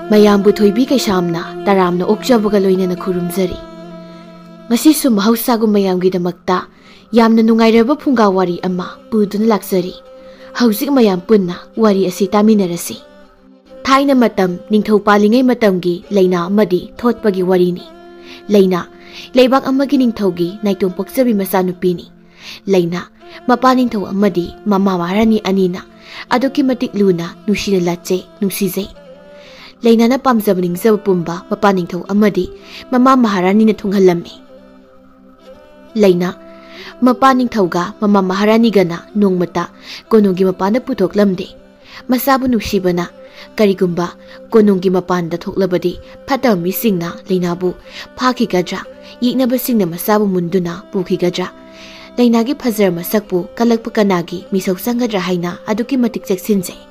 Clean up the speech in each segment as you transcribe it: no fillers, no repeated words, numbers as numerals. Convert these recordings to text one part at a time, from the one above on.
ꯃꯌꯥꯝꯕꯨ ꯊꯣꯏꯕꯤ ꯀꯩꯁꯥꯝꯅ ꯇꯔꯥꯝꯅ ꯑꯣꯛꯆꯕꯒ ꯂꯣꯏꯅꯅ ꯈꯨꯔꯨꯝꯖꯔꯤ꯫ ꯉꯁꯤꯁꯨ ꯃꯍꯧꯁꯥꯒꯨꯝ ꯃꯌꯥꯝꯒꯤꯗꯃꯛꯇ ꯌꯥꯝꯅ ꯅꯨꯡꯉꯥꯏꯔꯕ ꯐꯨꯡꯒꯥ ꯋꯥꯔꯤ ꯑꯃ ꯄꯨꯗꯨꯅ ꯂꯥꯛꯆꯔꯤ꯫ ꯍꯧꯖꯤꯛ ꯃꯌꯥꯝ ꯄꯨꯟꯅ ꯋꯥꯔꯤ ꯑꯁꯤ ꯇꯥꯃꯤꯟꯅꯔꯁꯤ꯫ ꯊꯥꯏꯅ ꯃꯇꯝ ꯅꯤꯡꯊꯧ ꯄꯥꯜꯂꯤꯉꯩ ꯃꯇꯝꯒꯤ ꯂꯩꯅꯥ ꯑꯃꯗꯤ ꯊꯣꯠꯄꯒꯤ ꯋꯥꯔꯤꯅꯤ꯫ ꯂꯩꯅꯥ ꯂꯩꯕꯥꯛ ꯑꯃꯒꯤ ꯅꯤꯡꯊꯧꯒꯤ ꯅꯥꯏꯇꯣꯝ ꯄꯣꯛꯆꯕꯤ ꯃꯆꯥꯅꯨꯄꯤꯅꯤ꯫ ꯂꯩꯅꯥ ꯃꯄꯥ ꯅꯤꯡꯊꯧ ꯑꯃꯗꯤ ꯃꯃꯥ ꯃꯍꯥꯔꯥꯅꯤ ꯑꯅꯤꯅ ꯑꯗꯨꯛꯀꯤ ꯃꯇꯤꯛ ꯂꯨꯅ ꯅꯨꯡꯁꯤꯅ ꯂꯥꯠꯆꯩ ꯅꯨꯡꯁꯤꯖꯩ꯫ ꯂꯩꯅꯥꯅ ꯄꯥꯝꯖꯕ ꯅꯤꯡꯖꯕ ꯄꯨꯝꯕ ꯃꯄꯥ ꯅꯤꯡꯊꯧ ꯑꯃꯗꯤ ꯃꯃꯥ ꯃꯍꯥꯔꯥꯅꯤꯅ ꯊꯨꯡꯍꯜꯂꯝꯃꯤ꯫ ꯂꯩꯅꯥ ꯃꯄꯥ ꯅꯤꯡꯊꯧꯒ ꯃꯃꯥ ꯃꯍꯥꯔꯥꯅꯤꯒꯅ ꯅꯣꯡꯃꯇ ꯀꯣꯅꯨꯡꯒꯤ ꯃꯄꯥꯟꯗ ꯄꯨꯊꯣꯛꯂꯝꯗꯦ꯫ ꯃꯆꯥꯕꯨ ꯅꯨꯡꯁꯤꯕꯅ ꯀꯔꯤꯒꯨꯝꯕ ꯀꯣꯅꯨꯡꯒꯤ ꯃꯄꯥꯟꯗ ꯊꯣꯛꯂꯕꯗꯤ ꯐꯠꯇꯕ ꯃꯤꯁꯤꯡꯅ ꯂꯩꯅꯥꯕꯨ ꯐꯥꯈꯤꯒꯗ꯭ꯔꯥ, ꯌꯦꯛꯅꯕꯁꯤꯡꯅ ꯃꯆꯥꯕꯨ ꯃꯨꯟꯗꯨꯅ ꯄꯨꯈꯤꯒꯗ꯭ꯔꯥ, ꯂꯩꯅꯥꯒꯤ ꯐꯖꯔ ꯃꯁꯛꯄꯨ ꯀꯜꯂꯛꯄ ꯀꯅꯥꯒꯤ ꯃꯤꯁꯧ ꯆꯪꯒꯗ꯭ꯔꯥ ꯍꯥꯏꯅ ꯑꯗꯨꯛꯀꯤ ꯃꯇꯤꯛ ꯆꯦꯛꯁꯤꯟꯖꯩ꯫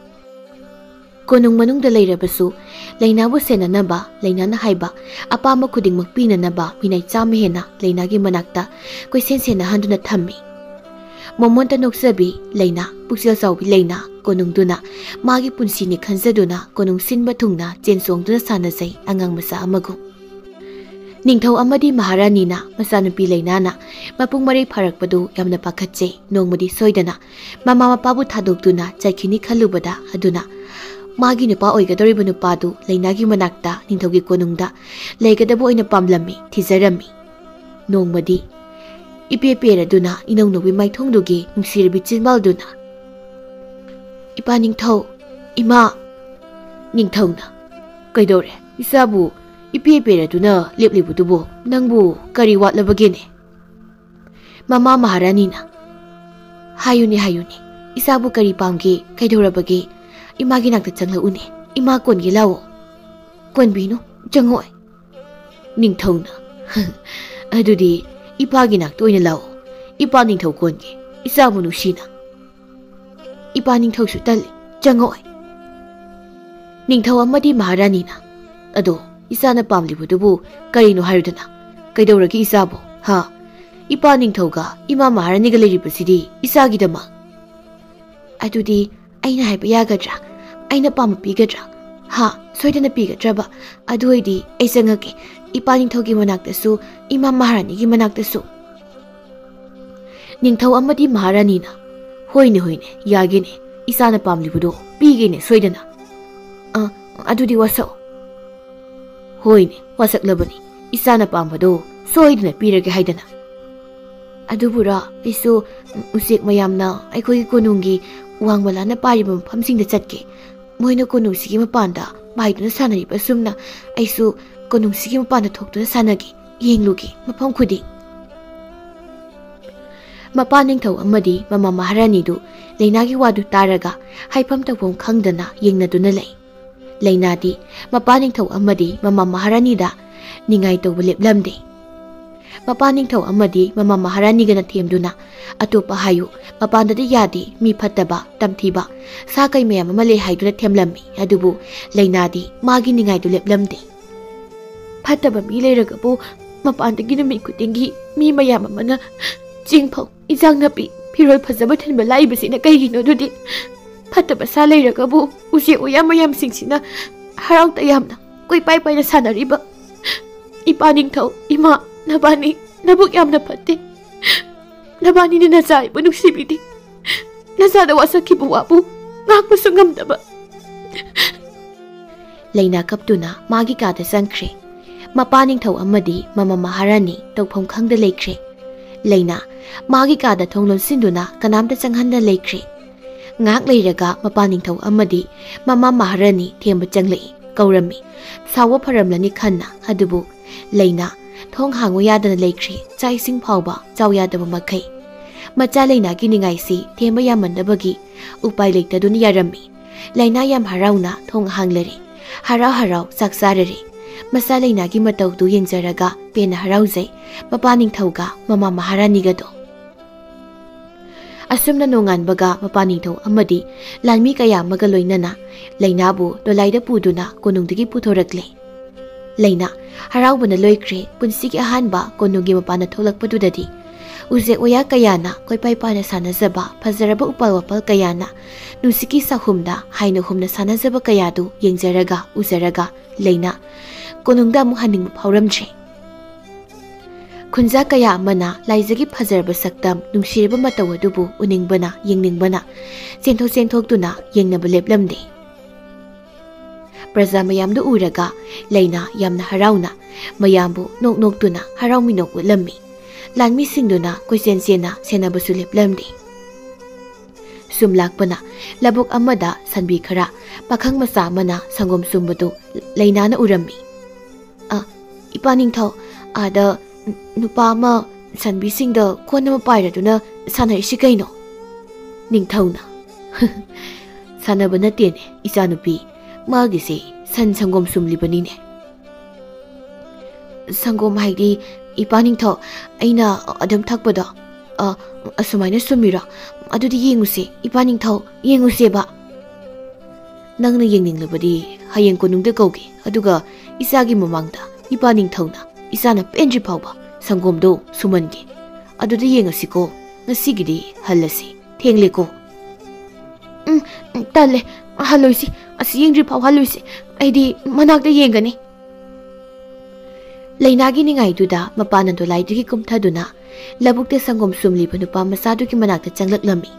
ꯀꯣꯅꯨꯡ ꯃꯅꯨꯡꯗ ꯂꯩꯔꯕꯁꯨ ꯂꯩꯅꯥꯕꯨ ꯁꯦꯟꯅꯅꯕ, ꯂꯩꯅꯥꯅ ꯍꯥꯏꯕ ꯑꯄꯥꯝꯕ ꯈꯨꯗꯤꯡꯃꯛ ꯄꯤꯅꯅꯕ ꯃꯤꯅꯥꯏ 100 ꯍꯦꯟꯅ ꯂꯩꯅꯥꯒꯤ ꯃꯅꯥꯛꯇ ꯀꯣꯏꯁꯦꯟ ꯁꯦꯟꯅꯍꯟꯗꯨꯅ ꯊꯝꯃꯤ꯫ ꯃꯣꯃꯣꯟꯇ ꯅꯣꯛꯆꯕꯤ ꯂꯩꯅꯥ, ꯄꯨꯛꯆꯦꯜ ꯆꯥꯎꯕꯤ ꯂꯩꯅꯥ ꯀꯣꯅꯨꯡꯗꯨꯅ ꯃꯥꯒꯤ ꯄꯨꯟꯁꯤꯅꯤ ꯈꯟꯖꯗꯨꯅ ꯀꯣꯅꯨꯡ ꯁꯤꯟꯕ ꯊꯨꯡꯅ ꯆꯦꯟ ꯆꯣꯡꯗꯨꯅ ꯁꯥꯟꯅꯖꯩ ꯑꯉꯥꯡ ꯃꯆꯥ ꯑꯃꯒꯨꯝ꯫ ꯅꯤꯡꯊꯧ ꯑꯃꯗꯤ ꯃꯍꯥꯔꯥꯅꯤꯅ ꯃꯆꯥꯅꯨꯄꯤ ꯂꯩꯅꯥꯅ ꯃꯄꯨꯡ ꯃꯔꯩ ꯐꯥꯔꯛꯄꯗꯨ ꯌꯥꯝꯅ ꯄꯥꯈꯠꯆꯩ꯫ ꯅꯣꯡꯃꯗꯤ ꯁꯣꯏꯗꯅ ꯃꯃꯥ ꯃꯄꯥꯕꯨ ꯊꯥꯗꯣꯛꯇꯨꯅ ꯆꯠꯈꯤꯅꯤ ꯈꯜꯂꯨꯕꯗ ꯑꯗꯨꯅ ꯃꯥꯒꯤ ꯅꯨꯄꯥ ꯑꯣꯏꯒꯗꯧꯔꯤꯕ ꯅꯨꯄꯥꯗꯨ ꯂꯩꯅꯥꯒꯤ ꯃꯅꯥꯛꯇ ꯅꯤꯡꯊꯧꯒꯤ ꯀꯣꯅꯨꯡꯗ ꯂꯩꯒꯗꯕ ꯑꯣꯏꯅ ꯄꯥꯝꯂꯝꯃꯤ, ꯊꯤꯖꯔꯝꯃꯤ꯫ ꯅꯣꯡꯃꯗꯤ ꯏꯄꯦ ꯄꯦꯔꯗꯨꯅ ꯏꯅꯧ ꯅꯧꯕꯤ ꯃꯥꯏꯊꯣꯡꯗꯨꯒꯤ ꯅꯨꯡꯁꯤꯔꯕꯤ ꯆꯤꯟꯕꯥꯜꯗꯨꯅ "ꯏꯄꯥ ꯅꯤꯡꯊꯧ, ꯏꯃꯥ!" ꯅꯤꯡꯊꯧꯅ "ꯀꯩꯗꯧꯔꯦ ꯏꯆꯥꯕꯨ ꯏꯄꯦ ꯄꯦꯔꯗꯨꯅ ꯂꯦꯞꯂꯤꯕꯗꯨꯕꯨ ꯅꯪꯕꯨ ꯀꯔꯤ ꯋꯥꯠꯂꯕꯒꯦꯅꯦ?" ꯃꯃꯥ ꯃꯍꯥꯔꯥꯅꯤꯅ "ꯍꯥꯏꯌꯨꯅꯦ ꯍꯥꯏꯌꯨꯅꯦ, ꯏꯆꯥꯕꯨ ꯀꯔꯤ ꯄꯥꯝꯒꯦ, ꯀꯩꯗꯧꯔꯕꯒꯦ? ꯏꯃꯥꯒꯤ ꯅꯥꯛꯇ ꯆꯪꯂꯛꯎꯅꯦ, ꯏꯃꯥ ꯀꯣꯟꯒꯦ ꯂꯥꯛꯑꯣ." "ꯀꯣꯟꯕꯤꯅꯨ, ꯆꯪꯉꯛꯑꯣꯏ." ꯅꯤꯡꯊꯧꯅ "ꯑꯗꯨꯗꯤ ꯏꯄꯥꯒꯤ ꯅꯥꯛꯇ ꯑꯣꯏꯅ ꯂꯥꯛꯑꯣ, ꯏꯄꯥ ꯅꯤꯡꯊꯧ ꯀꯣꯟꯒꯦ, ꯏꯆꯥꯕꯨ ꯅꯨꯡꯁꯤꯅ." "ꯏꯄꯥ ꯅꯤꯡꯊꯧꯁꯨ ꯇꯜꯂꯤ, ꯆꯪꯉꯛꯑꯣꯏ." ꯅꯤꯡꯊꯧ ꯑꯃꯗꯤ ꯃꯍꯥꯔꯥꯅꯤꯅ "ꯑꯗꯣ ꯏꯆꯥꯅ ꯄꯥꯝꯂꯤꯕꯗꯨꯕꯨ ꯀꯔꯤꯅꯣ ꯍꯥꯏꯔꯨꯗꯅ? ꯀꯩꯗꯧꯔꯒꯦ ꯏꯆꯥꯕꯨ? ꯏꯄꯥ ꯅꯤꯡꯊꯧꯒ ꯏꯃꯥ ꯃꯍꯥꯔꯥꯅꯤꯒ ꯂꯩꯔꯤꯕꯁꯤꯗꯤ ꯏꯆꯥꯒꯤꯗꯃꯛ." "ꯑꯗꯨꯗꯤ ꯑꯩꯅ ꯍꯥꯏꯕ ꯌꯥꯒꯗ꯭ꯔꯥ? ꯑꯩꯅ ꯄꯥꯝꯕ ꯄꯤꯒꯗ꯭ꯔꯥ?" "ꯁꯣꯏꯗꯅ ꯄꯤꯒꯗ꯭ꯔꯕ? ꯑꯗꯨ ꯑꯣꯏꯗꯤ ꯑꯩ ꯆꯪꯉꯛꯀꯦ, ꯏꯄꯥ ꯅꯤꯡꯊꯧꯒꯤ ꯃꯅꯥꯛꯇꯁꯨ ꯏꯃꯥ ꯃꯍꯥꯔꯥꯅꯤꯒꯤ ꯃꯅꯥꯛꯇꯁꯨ." ꯅꯤꯡꯊꯧ ꯑꯃꯗꯤ ꯃꯍꯥꯔꯥꯅꯤꯅ "ꯍꯣꯏꯅꯦ ꯍꯣꯏꯅꯦ, ꯌꯥꯒꯦꯅꯦ, ꯏꯆꯥꯅ ꯄꯥꯝꯂꯤꯕꯗꯣ ꯄꯤꯒꯦꯅꯦ ꯁꯣꯏꯗꯅ." "ꯑꯗꯨꯗꯤ ꯋꯥꯁꯛꯑꯣ." "ꯍꯣꯏꯅꯦ, ꯋꯥꯁꯛꯂꯕꯅꯤ, ꯏꯆꯥꯅ ꯄꯥꯝꯕꯗꯣ ꯁꯣꯏꯗꯅ ꯄꯤꯔꯒꯦ ꯍꯥꯏꯗꯅ." "ꯑꯗꯨꯕꯨꯔ ꯑꯩꯁꯨ ꯎꯆꯦꯛ ꯃꯌꯥꯝꯅ ꯑꯩꯈꯣꯏꯒꯤ ꯀꯣꯅꯨꯡꯒꯤ ꯋꯥꯡꯃ ꯂꯥꯟꯅ ꯄꯥꯏꯔꯤꯕ ꯃꯐꯝꯁꯤꯡꯗ ꯆꯠꯀꯦ꯫ ꯃꯣꯏꯅ ꯀꯣꯅꯨꯡꯁꯤꯒꯤ ꯃꯄꯥꯟꯗ ꯄꯥꯏꯗꯨꯅ ꯁꯥꯟꯅꯔꯤꯕ ꯑꯁꯨꯝꯅ ꯑꯩꯁꯨ ꯀꯣꯅꯨꯡꯁꯤꯒꯤ ꯃꯄꯥꯟꯗ ꯊꯣꯛꯇꯨꯅ ꯁꯥꯟꯅꯒꯦ, ꯌꯦꯡꯂꯨꯒꯦ ꯃꯐꯝ ꯈꯨꯗꯤꯡ." ꯃꯄꯥ ꯅꯤꯡꯊꯧ ꯑꯃꯗꯤ ꯃꯃꯥ ꯃꯍꯥꯔꯥꯅꯤꯗꯨ ꯂꯩꯅꯥꯒꯤ ꯋꯥꯗꯨ ꯇꯥꯔꯒ ꯍꯥꯏꯐꯝ ꯇꯧꯐꯝ ꯈꯪꯗꯅ ꯌꯦꯡꯅꯗꯨꯅ ꯂꯩ꯫ ꯂꯩꯅꯥꯗꯤ ꯃꯄꯥ ꯅꯤꯡꯊꯧ ꯑꯃꯗꯤ ꯃꯃꯥ ꯃꯍꯥꯔꯥꯅꯤꯗ ꯅꯤꯡꯉꯥꯏ ꯇꯧꯕ ꯂꯦꯞꯂꯝꯗꯦ꯫ ꯃꯄꯥ ꯅꯤꯡꯊꯧ ꯑꯃꯗꯤ ꯃꯃꯥ ꯃꯍꯥꯔꯥꯅꯤꯒꯅ ꯊꯦꯝꯗꯨꯅ "ꯑꯇꯣꯞꯄ ꯍꯥꯏꯌꯨ, ꯃꯄꯥꯟꯗꯗꯤ ꯌꯥꯗꯦ, ꯃꯤ ꯐꯠꯇꯕ, ꯇꯝꯊꯤꯕ ꯁꯥ ꯀꯩ ꯃꯌꯥꯝ ꯑꯃ ꯂꯩ" ꯍꯥꯏꯗꯨꯅ ꯊꯦꯝꯂꯝꯃꯤ꯫ ꯑꯗꯨꯕꯨ ꯂꯩꯅꯥꯗꯤ ꯃꯥꯒꯤ ꯅꯤꯡꯉꯥꯏꯗꯨ ꯂꯦꯞꯂꯝꯗꯦ꯫ "ꯐꯠꯇꯕ ꯃꯤ ꯂꯩꯔꯒꯕꯨ ꯃꯄꯥꯟꯗꯒꯤ ꯅꯨꯃꯤꯠ ꯈꯨꯗꯤꯡꯒꯤ ꯃꯤ ꯃꯌꯥꯝ ꯑꯃꯅ ꯆꯦꯡꯐꯧ, ꯏꯟꯖꯥꯡ ꯅꯥꯄꯤ, ꯐꯤꯔꯣꯜ ꯐꯖꯕ ꯊꯤꯟꯕ ꯂꯥꯛꯏꯕꯁꯤꯅ ꯀꯩꯒꯤꯅꯣ? ꯑꯗꯨꯗꯤ ꯐꯠꯇꯕ ꯁꯥ ꯂꯩꯔꯒꯕꯨ ꯎꯆꯦꯛ ꯎꯌꯥ ꯃꯌꯥꯝꯁꯤꯡꯁꯤꯅ ꯍꯔꯥꯎ ꯇꯌꯥꯝꯅ ꯀꯣꯏꯄꯥꯏ ꯄꯥꯏꯅ ꯁꯥꯟꯅꯔꯤꯕ? ꯏꯄꯥ ꯅꯤꯡꯊꯧ, ꯏꯃꯥ, ꯅꯕꯥꯅꯤ ꯅꯕꯨꯛ ꯌꯥꯝꯅ ꯐꯠꯇꯦ. ꯅꯕꯥꯅꯤꯅ ꯅꯆꯥꯕꯨ ꯅꯨꯡꯁꯤꯕꯤꯗꯦ. ꯅꯆꯥꯗ ꯋꯥꯁꯛꯈꯤꯕ ꯋꯥꯕꯨ ꯉꯥꯛꯄꯁꯨ ꯉꯝꯗꯕ." ꯂꯩꯅꯥ ꯀꯞꯇꯨꯅ ꯃꯥꯒꯤ ꯀꯥꯗ ꯆꯪꯈ꯭ꯔꯦ꯫ ꯃꯄꯥ ꯅꯤꯡꯊꯧ ꯑꯃꯗꯤ ꯃꯃꯥ ꯃꯍꯥꯔꯥꯅꯤ ꯇꯧꯐꯝ ꯈꯪꯗ ꯂꯩꯈ꯭ꯔꯦ꯫ ꯂꯩꯅꯥ ꯃꯥꯒꯤ ꯀꯥꯗ ꯊꯣꯡ ꯂꯣꯟꯁꯤꯟꯗꯨꯅ ꯀꯅꯥꯝꯇ ꯆꯪꯍꯟꯗ ꯂꯩꯈ꯭ꯔꯦ꯫ ꯉꯥꯛ ꯂꯩꯔꯒ ꯃꯄꯥ ꯅꯤꯡꯊꯧ ꯑꯃꯗꯤ ꯃꯃꯥ ꯃꯍꯥꯔꯥꯅꯤ ꯊꯦꯝꯕ ꯆꯪꯂꯛꯏ, ꯀꯧꯔꯝꯃꯤ, ꯁꯥꯎꯕ ꯐꯔꯝꯂꯅꯤ ꯈꯟꯅ꯫ ꯑꯗꯨꯕꯨ ꯂꯩꯅꯥ ꯊꯣꯡ ꯍꯥꯡꯉꯨ ꯌꯥꯗꯅ ꯂꯩꯈ꯭ꯔꯦ, ꯆꯥꯛ ꯏꯁꯤꯡ ꯐꯥꯎꯕ ꯆꯥꯎ ꯌꯥꯗꯕ ꯃꯈꯩ꯫ ꯃꯆꯥ ꯂꯩꯅꯥꯒꯤ ꯅꯤꯡꯉꯥꯏꯁꯤ ꯊꯦꯝꯕ ꯌꯥꯃꯟꯗꯕꯒꯤ ꯎꯄꯥꯏ ꯂꯩꯇꯗꯨꯅ ꯌꯥꯔꯝꯃꯤ꯫ ꯂꯩꯅꯥ ꯌꯥꯝ ꯍꯔꯥꯎꯅ ꯊꯣꯡ ꯍꯥꯡꯂꯔꯦ, ꯍꯔꯥꯎ ꯍꯔꯥꯎ ꯆꯥꯛ ꯆꯥꯔꯔꯦ꯫ ꯃꯆꯥ ꯂꯩꯅꯥꯒꯤ ꯃꯇꯧꯗꯨ ꯌꯦꯡꯖꯔꯒ ꯄꯦꯟꯅ ꯍꯔꯥꯎꯖꯩ ꯃꯄꯥ ꯅꯤꯡꯊꯧꯒ ꯃꯃꯥ ꯃꯍꯥꯔꯥꯅꯤꯒꯗꯣ꯫ ꯑꯁꯨꯝꯅ ꯅꯣꯡꯉꯥꯟꯕꯒ ꯃꯄꯥ ꯅꯤꯡꯊꯧ ꯑꯃꯗꯤ ꯂꯥꯟꯃꯤ ꯀꯌꯥ ꯑꯃꯒ ꯂꯣꯏꯅꯅ ꯂꯩꯅꯥꯕꯨ ꯗꯣꯂꯥꯏꯗ ꯄꯨꯗꯨꯅ ꯀꯣꯅꯨꯡꯗꯒꯤ ꯄꯨꯊꯣꯔꯛꯂꯦ꯫ ꯂꯩꯅꯥ ꯍꯔꯥꯎꯕꯅ ꯂꯣꯏꯈ꯭ꯔꯦ꯫ ꯄꯨꯟꯁꯤꯒꯤ ꯑꯍꯥꯟꯕ ꯀꯣꯅꯨꯡꯒꯤ ꯃꯄꯥꯟꯗ ꯊꯣꯛꯂꯛꯄꯗꯨꯗꯗꯤ ꯎꯖꯦꯛ ꯋꯥꯌꯥ ꯀꯌꯥꯅ ꯀꯣꯏꯄꯥꯏ ꯄꯥꯏꯅ ꯁꯥꯟꯅꯖꯕ ꯐꯖꯔꯕ ꯎꯄꯥꯜ ꯋꯥꯄꯥꯜ ꯀꯌꯥꯅ ꯅꯨꯡꯁꯤꯠꯀꯤ ꯁꯥꯍꯨꯝꯗ ꯍꯥꯏꯅ ꯍꯨꯝꯅ ꯁꯥꯟꯅꯖꯕ ꯀꯌꯥꯗꯨ ꯌꯦꯡꯖꯔꯒ ꯎꯖꯔꯒ ꯂꯩꯅ ꯀꯣꯅꯨꯡꯗ ꯑꯃꯨꯛ ꯍꯟꯅꯤꯡꯕ ꯐꯥꯎꯔꯝꯗ꯭ꯔꯦ꯫ ꯈꯨꯟꯖꯥ ꯀꯌꯥ ꯑꯃꯅ ꯂꯥꯏꯖꯒꯤ ꯐꯖꯔꯕ ꯁꯛꯇꯝ ꯅꯨꯡꯁꯤꯔꯕ ꯃꯇꯧ ꯑꯗꯨꯕꯨ ꯎꯅꯤꯡꯕꯅ ꯌꯦꯡꯅꯤꯡꯕꯅ ꯆꯦꯟꯊꯣꯛꯇꯨꯅ ꯌꯦꯡꯅꯕ ꯂꯦꯞꯂꯝꯗꯦ꯫ ꯄ꯭ꯔꯖꯥ ꯃꯌꯥꯝꯗꯨ ꯎꯔꯒ ꯂꯩꯅ ꯌꯥꯝꯅ ꯍꯔꯥꯎꯅ ꯃꯌꯥꯝꯕꯨ ꯅꯣꯛꯅꯣꯛꯇꯨꯅ ꯍꯔꯥꯎ ꯃꯤꯅꯣꯛ ꯎꯠꯂꯝꯃꯤ꯫ ꯂꯥꯟꯃꯤꯁꯤꯡꯗꯨꯅ ꯀꯣꯏꯆꯦꯟ ꯆꯦꯟꯅ ꯁꯦꯟꯅꯕꯁꯨ ꯂꯦꯞꯂꯝꯗꯦ꯫ ꯁꯨꯝ ꯂꯥꯛꯄꯅ ꯂꯧꯕꯨꯛ ꯑꯃꯗ ꯁꯟꯕꯤ ꯈꯔ ꯄꯥꯈꯪ ꯃꯆꯥ ꯑꯃꯅ ꯁꯪꯒꯣꯝ ꯁꯨꯝꯕꯗꯨ ꯂꯩꯅꯥꯅ ꯎꯔꯝꯃꯤ꯫ ꯏꯄꯥ ꯅꯤꯡꯊꯧ, ꯑꯥꯗ ꯅꯨꯄꯥ ꯑꯃ ꯁꯟꯕꯤꯁꯤꯡꯗ ꯀꯣꯟ ꯑꯃ ꯄꯥꯏꯔꯗꯨꯅ ꯁꯥꯟꯅꯔꯤꯁꯤ ꯀꯩꯅꯣ? ꯅꯤꯡꯊꯧꯅ ꯁꯥꯟꯅꯕ ꯅꯠꯇꯦꯅꯦ ꯏꯆꯥꯅꯨꯄꯤ, ꯃꯥꯒꯤꯁꯦ ꯁꯟ ꯁꯪꯒꯣꯝ ꯁꯨꯝꯂꯤꯕꯅꯤꯅꯦ꯫ ꯁꯪꯒꯣꯝ ꯍꯥꯏꯗꯤ ꯏꯄꯥ ꯅꯤꯡꯊꯧ, ꯑꯩꯅ ꯑꯗꯨꯝ ꯊꯛꯄꯗꯣ ꯑꯁꯨꯃꯥꯏꯅ ꯁꯨꯝꯃꯤꯔꯣ? ꯑꯗꯨꯗꯤ ꯌꯦꯡꯉꯨꯁꯦ ꯏꯄꯥ ꯅꯤꯡꯊꯧ, ꯌꯦꯡꯉꯨꯁꯦꯕ꯫ ꯅꯪꯅ ꯌꯦꯡꯅꯤꯡꯂꯕꯗꯤ ꯍꯌꯦꯡ ꯀꯣꯅꯨꯡꯗ ꯀꯧꯒꯦ, ꯑꯗꯨꯒ ꯏꯆꯥꯒꯤ ꯃꯃꯥꯡꯗ ꯏꯄꯥ ꯅꯤꯡꯊꯧꯅ ꯏꯆꯥꯅ ꯄꯦꯟꯗ꯭ꯔꯤ ꯐꯥꯎꯕ ꯁꯪꯒꯣꯝꯗꯣ ꯁꯨꯃꯟꯒꯦ꯫ ꯑꯗꯨꯗ ꯌꯦꯡꯉꯁꯤꯀꯣ, ꯉꯁꯤꯒꯤꯗꯤ ꯍꯜꯂꯁꯤ, ꯊꯦꯡꯂꯦꯀꯣ꯫ ꯇꯜꯂꯦ, ꯍꯜꯂꯣꯏꯁꯤ, ꯑꯁꯤ ꯌꯦꯡꯗ꯭ꯔꯤ ꯐꯥꯎ ꯍꯜꯂꯣꯏꯁꯤ, ꯑꯩꯗꯤ ꯃꯅꯥꯛꯇ ꯌꯦꯡꯒꯅꯤ꯫ ꯂꯩꯅꯥꯒꯤ ꯅꯤꯡꯉꯥꯏꯗꯨꯗ ꯃꯄꯥꯟꯅ ꯗꯣꯂꯥꯏꯗꯒꯤ ꯀꯨꯝꯊꯗꯨꯅ ꯂꯧꯕꯨꯛꯇ ꯁꯪꯒꯣꯝ ꯁꯨꯝꯂꯤꯕ ꯅꯨꯄꯥ ꯃꯆꯥꯗꯨꯒꯤ ꯃꯅꯥꯛꯇ ꯆꯪꯂꯛꯂꯝꯃꯤ꯫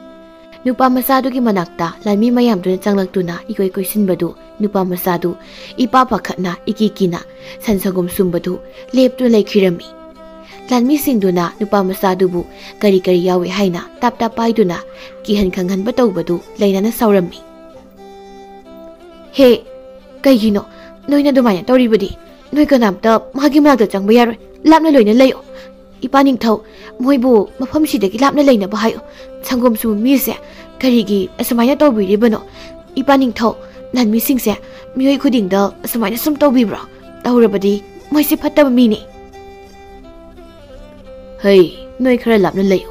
ꯅꯨꯄꯥ ꯃꯆꯥꯗꯨꯒꯤ ꯃꯅꯥꯛꯇ ꯂꯥꯟꯃꯤ ꯃꯌꯥꯝꯗꯨꯅ ꯆꯪꯂꯛꯇꯨꯅ ꯏꯀꯣꯏ ꯀꯣꯏꯁꯤꯟꯕꯗꯨ ꯅꯨꯄꯥ ꯃꯆꯥꯗꯨ ꯏꯄꯥ ꯄꯥꯈꯠꯅ ꯏꯀꯤ ꯀꯤꯅ ꯁꯟ ꯁꯪꯒꯣꯝ ꯁꯨꯝꯕꯗꯨ ꯂꯦꯞꯇꯨꯅ ꯂꯩꯈꯤꯔꯝꯃꯤ꯫ ꯂꯥꯟꯃꯤꯁꯤꯡꯗꯨꯅ ꯅꯨꯄꯥ ꯃꯆꯥꯗꯨꯕꯨ ꯀꯔꯤ ꯀꯔꯤ ꯌꯥꯎꯏ ꯍꯥꯏꯅ ꯇꯥꯞ ꯇꯥꯞ ꯄꯥꯏꯗꯨꯅ ꯀꯤꯍꯟ ꯈꯪꯍꯟꯕ ꯇꯧꯕꯗꯨ ꯂꯩꯅꯥꯅ ꯁꯥꯎꯔꯝꯃꯤ꯫ ꯍꯦ, ꯀꯩꯒꯤꯅꯣ ꯅꯣꯏꯅ ꯑꯗꯨꯃꯥꯏꯅ ꯇꯧꯔꯤꯕꯗꯤ? ꯅꯣꯏ ꯀꯅꯥꯝꯇ ꯃꯥꯒꯤ ꯃꯅꯥꯛꯇ ꯆꯪꯕ ꯌꯥꯔꯣꯏ, ꯂꯥꯞꯅ ꯂꯣꯏꯅ ꯂꯩꯌꯣ꯫ ꯏꯄꯥ ꯅꯤꯡꯊꯧ, ꯃꯣꯏꯕꯨ ꯃꯐꯝꯁꯤꯗꯒꯤ ꯂꯥꯞꯅ ꯂꯩꯅꯕ ꯍꯥꯏꯌꯣ꯫ ꯁꯪꯒꯣꯝ ꯁꯨꯝꯕ ꯃꯤꯁꯦ ꯀꯔꯤꯒꯤ ꯑꯁꯨꯃꯥꯏꯅ ꯇꯧꯕꯤꯔꯤꯕꯅꯣ? ꯏꯄꯥ ꯅꯤꯡꯊꯧ, ꯂꯥꯟꯃꯤꯁꯤꯡꯁꯦ ꯃꯤꯑꯣꯏ ꯈꯨꯗꯤꯡꯗ ꯑꯁꯨꯃꯥꯏꯅ ꯁꯨꯝ ꯇꯧꯕꯤꯕ꯭ꯔꯣ? ꯇꯧꯔꯕꯗꯤ ꯃꯣꯏꯁꯦ ꯐꯠꯇꯕ ꯃꯤꯅꯤ꯫ ꯍꯩ, ꯅꯣꯏ ꯈꯔ ꯂꯥꯞꯅ ꯂꯩꯌꯨ,